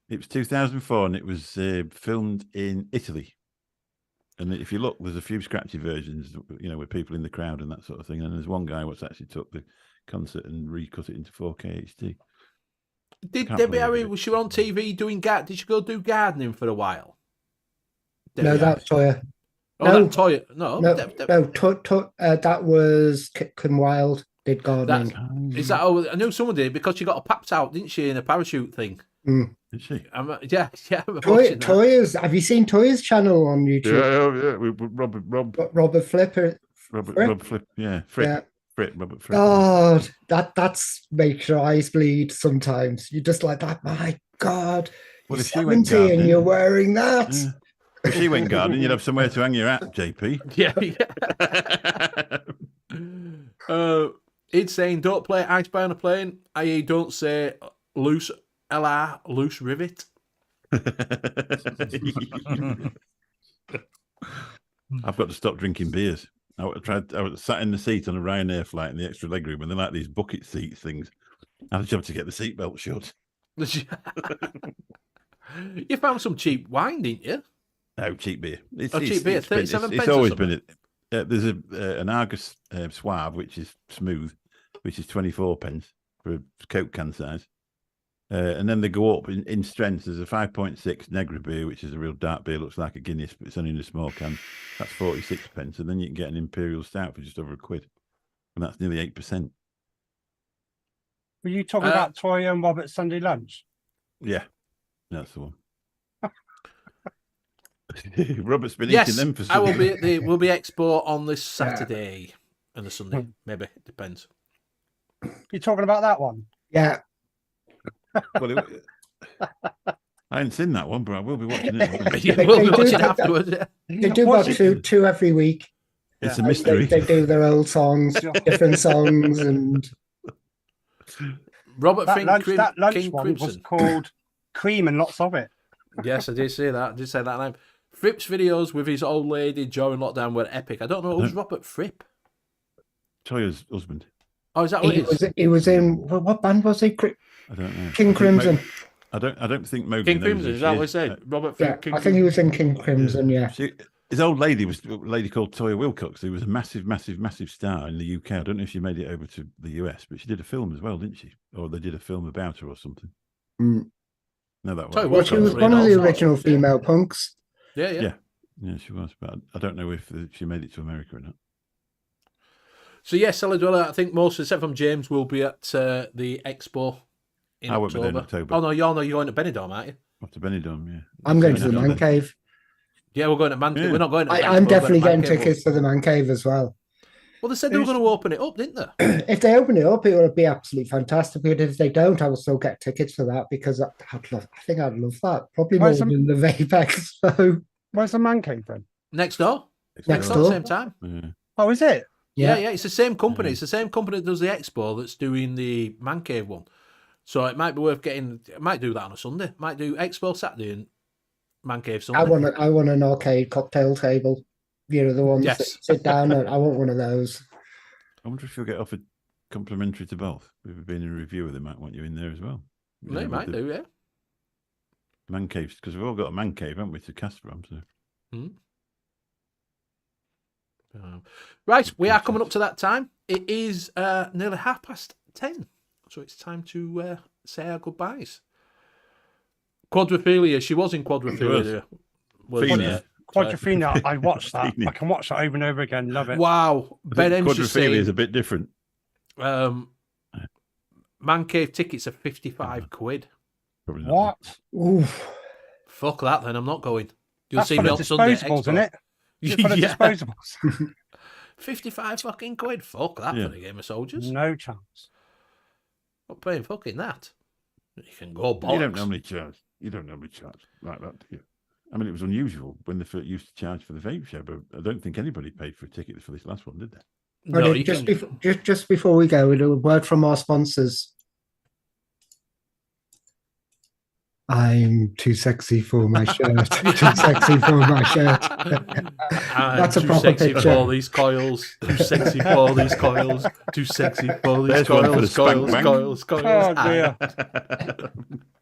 It was 2004, and it was filmed in Italy. And if you look, there's a few scratchy versions, with people in the crowd and that sort of thing. And there's one guy what's actually took the concert and recut it into 4K HD. Did Debbie Harry, was she on TV doing did she go do gardening for a while? No, that's Toya. Oh, No. that Toya. No, That was Kitkin Wild did gardening. Is that? Oh, I knew someone did because she got a papped out, didn't she, in a parachute thing? Mm. Did she? Yeah. I'm watching that. Toya's. Have you seen Toya's channel on YouTube? Yeah. Robert Flipper. Robert Flip. Yeah, Fripp. Yeah. Robert Fripp. God, that's makes your eyes bleed sometimes. You're just like that. My God, Well, you're if she went 70 and gardening- you're wearing that. Yeah. If she went gardening, you'd have somewhere to hang your hat, JP. Yeah. It's saying don't play I Spy on a Plane, i.e. don't say loose LR, loose rivet. I've got to stop drinking beers. I was sat in the seat on a Ryanair flight in the extra legroom, and they're like these bucket seat things. I was trying to get the seatbelt shut. You found some cheap wine, didn't you? No, cheap beer. Cheap beer, 37 pence It's or always something? been it. There's an Argus Suave, which is smooth, which is 24 pence. for a Coke can size. And then they go up in strength. There's a 5.6 Negra beer, which is a real dark beer, looks like a Guinness, but it's only in a small can. That's 46p. And then you can get an Imperial Stout for just over £1. And that's nearly 8%. Were you talking about Toy and Robert's Sunday lunch? Yeah, that's the one. Robert's been Yes, eating them for I will some be at the Will Be Expo on this Saturday and the Sunday. Maybe, it depends. You talking about that one? Yeah. Well, I haven't seen that one, but I will be watching it. You will be watching afterwards. Yeah. They do about two every week. It's a mystery. They do their old songs, different songs, and Robert That Fink, lunch King one Crimson. was called Cream and Lots of It. Yes, I did say that. I did say that name. Fripp's videos with his old lady during lockdown were epic. I don't know who's Robert Fripp. Toya's husband. Oh, is that what it is? he was in what band was he? I don't know. King Crimson. I don't think Moby King knows Crimson, who is she that what I said? Robert Fripp, Yeah, King I think he was in King Crimson. Yeah. His old lady was a lady called Toya Wilcox, who was a massive, massive, massive star in the UK. I don't know if she made it over to the US, but she did a film as well, didn't she? Or they did a film about her or something. Mm. No, that Toya was. Well, she was one of the original female punks. Yeah. Yeah, she was, but I don't know if she made it to America or not. So, yes, Cellar Dweller, I think most, except from James, will be at the Expo in I won't be October. there in October. Oh, no, you're going to Benidorm, aren't you? After Benidorm, yeah. I'm going to the Man Cave. Yeah, we're going to Man Cave. Yeah. We're not going to I'm definitely getting Man Cave. tickets to the Man Cave as well. Well, they said they were going to open it up, didn't they? If they open it up, it would be absolutely fantastic. But if they don't, I will still get tickets for that because I think I'd love that. Probably more than the VAPES. So Where's the Man Cave then? Next door. Next At door. the same time. Yeah. Oh, is it? Yeah. It's the same company. It's the same company that does the Expo that's doing the Man Cave one. So it might be worth getting. It might do that on a Sunday. Might do Expo Saturday and Man Cave Sunday. I want an arcade cocktail table. You know, the ones that you sit down and I want one of those. I wonder if you'll get offered complimentary to both. We've been in a review, they might want you in there as well. They might do, yeah. Man caves, because we've all got a man cave, haven't we, to cast from? So. Right, we are coming up to that time. It is nearly 10:30, so it's time to say our goodbyes. Quadrophilia, she was in Quadrophilia. Quadrophenia, I watched that. I can watch that over and over again. Love it. Wow. Ben M. Quadrophilia is a bit different. Man Cave tickets are 55 quid. Probably not. What? Oof. Fuck that then, I'm not going. You'll That's see for me the on Sunday. disposables, isn't Expo. it? Just for the Yeah. disposables. 55 fucking quid. Fuck that Yeah. for the Game of Soldiers. No chance. Not paying fucking that. You can go bollocks. You don't normally charge like that, do you? I mean, it was unusual when they used to charge for the vape show, but I don't think anybody paid for a ticket for this last one, did they? No, Okay, just before we go, a word from our sponsors. I'm too sexy for my shirt. Too sexy for my shirt. That's a too proper sexy picture. for all these coils. Too sexy for all these coils. Too sexy for all these There's one for the coils. spank Coils.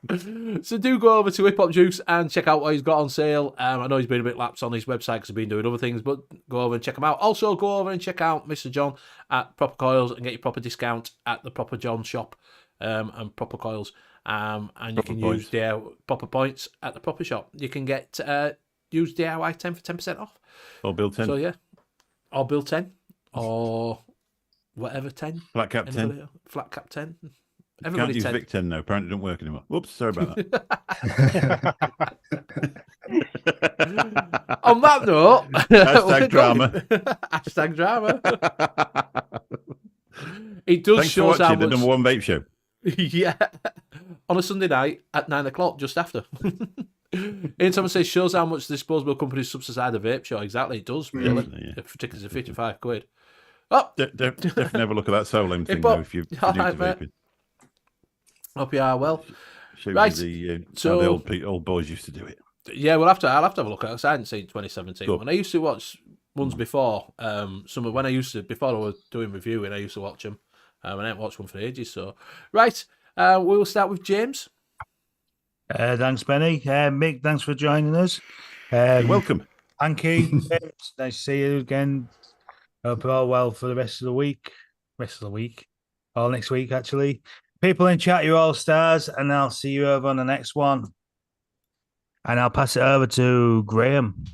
Oh, So do go over to Hip Hop Juice and check out what he's got on sale. I know he's been a bit lapsed on his website because he's been doing other things, but go over and check him out. Also, go over and check out Mr. John at Proper Coils and get your proper discount at the Proper John shop and Proper Coils. And you Proper can points. use proper points at the Proper shop. You can get use DIY 10 for 10% off. Or Bill 10. So yeah, or Bill 10 or whatever 10. Flat cap 10. Anybody else? Flat cap 10. You Everybody can't use 10. Vic 10 now. Apparently it don't work anymore. Whoops, sorry about that. On that note, Hashtag drama. Hashtag drama. It does Thanks for show how watching the much. number one vape show. Yeah, on a Sunday night at 9 o'clock, just after. Anytime I say shows how much disposable companies subsidise the vape show, exactly, it does, really. Definitely, yeah. If tickets are 55 quid. Oh, Definitely have a look at that Soul M thing, Hip Hop. though, if you're new All to right, mate. vaping. hope you are well. Shows Right, you how so- the old boys used to do it. Yeah, I'll have to have a look at it, 'cause I hadn't seen 2017 Cool. one. I used to watch ones before. Before I was doing reviewing, I used to watch them. I haven't watched one for ages. So, right, we will start with James. Thanks, Benny. Mick, thanks for joining us. You're welcome. Hanky, it's nice to see you again. Hope you're all well for the rest of the week. All next week, actually. People in chat, you're all stars, and I'll see you over on the next one. And I'll pass it over to Graham.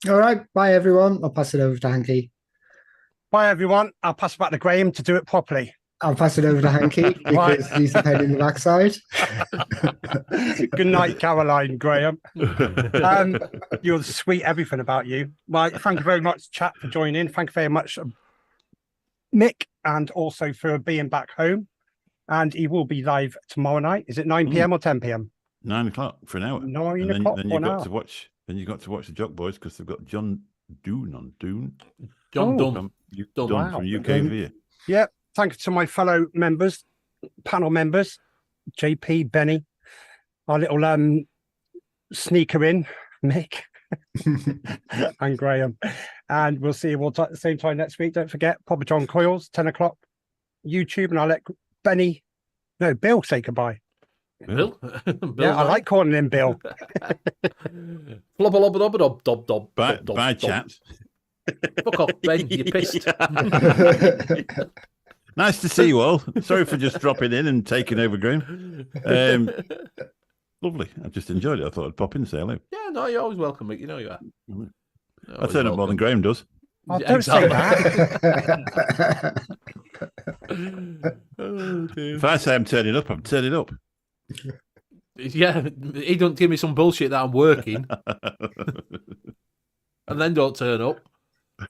All right. Bye, everyone. I'll pass it over to Hanky. Bye, everyone. I'll pass it back to Graham to do it properly. I'll pass it over to Hanky because he's a pain in the backside. Good night, Caroline, Graham. You're sweet, everything about you. Well, thank you very much, chat, for joining in. Thank you very much, Mick, and also for being back home. And he will be live tomorrow night. Is it 9 p.m. or 10 p.m? 9 o'clock for an hour. 9 o'clock then for you an got hour. to watch. Then you got to watch the Jock Boys because they've got John Doon on Doon. John Dunn. From, Dunn. Dunn from UKV. Yeah. Thank you to my fellow members, panel members, JP, Benny, our little sneaker in, Mick, and Graham. And we'll see you all at the same time next week. Don't forget, Papa John Coils, 10 o'clock, YouTube, and I'll let Bill say goodbye. Bill? Yeah, I like calling him Bill. Bye, chat. Fuck off, Ben. You're pissed. Nice to see you all. Sorry for just dropping in and taking over, Graham. Lovely. I just enjoyed it. I thought I'd pop in and say hello. Yeah, no, you're always welcome, Mick. You know you are. I turn up more than Graham does. Oh, don't say that. If I say I'm turning up, I'm turning up. Yeah, he don't give me some bullshit that I'm working and then don't turn up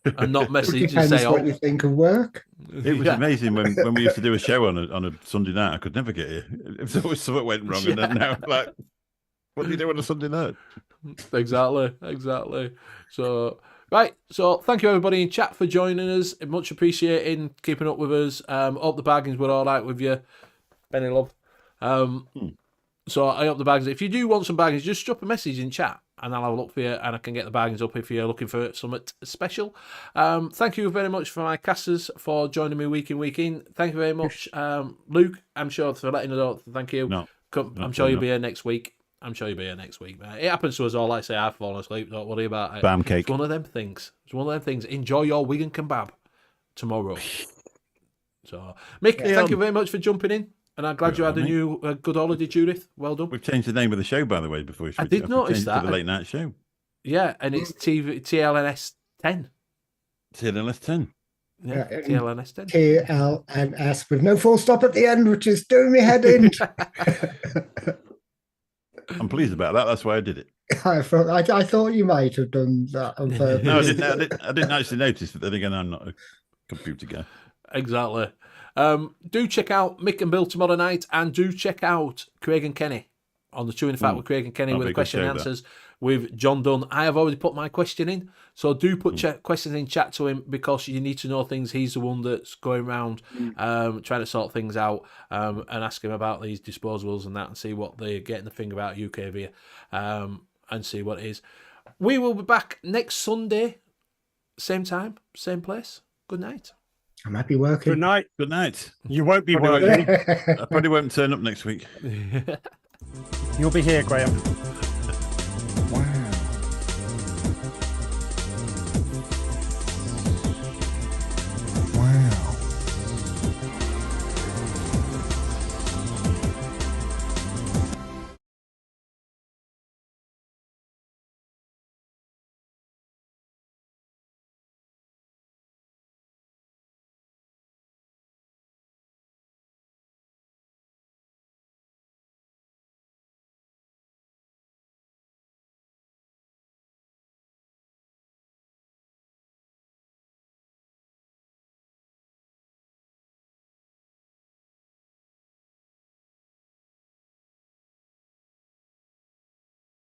and not message and say, what you think of work. It was amazing when we used to do a show on a Sunday night. I could never get here. If there was something went wrong, and then now, like, what do you do on a Sunday night? Exactly. So, right. So, thank you everybody in chat for joining us. Much appreciating keeping up with us. Hope the bargains were all right with you, Benny Love. So I hope the bargains. If you do want some bargains, just drop a message in chat, and I'll have a look for you, and I can get the bargains up if you're looking for something special. Thank you very much for my casters for joining me week in, week in. Thank you very much, Luke. I'm sure for letting us know. Thank you. I'm sure you'll be here next week. Man. It happens to us all. Like I say, I've fallen asleep. Don't worry about it. Bam cake. It's one of them things. Enjoy your Wigan kebab tomorrow. So, Mick, thank you very much for jumping in. And I'm glad you had a new good holiday, Judith. Well done. We've changed the name of the show, by the way, before we switch. I did notice that. To the late night show. Yeah, and it's TLNS 10. TLNS 10. Yeah, TLNS 10. TLNS with no full stop at the end, which is doing me head in. I'm pleased about that. That's why I did it. I thought you might have done that on purpose. No, I didn't actually notice, but then again, I'm not a computer guy. Exactly. Do check out Mick and Bill tomorrow night, and do check out Craig and Kenny on the Two in Fact with Craig and Kenny with the question and answers with John Dunn. I have already put my question in, so do put questions in chat to him, because you need to know things. He's the one that's going around trying to sort things out, and ask him about these disposables and that, and see what they're getting the thing about UKV, and see what it is. We will be back next Sunday, same time, same place. Good night. I might be working. Good night. Good night. You won't be working. I probably won't turn up next week. You'll be here, Graham.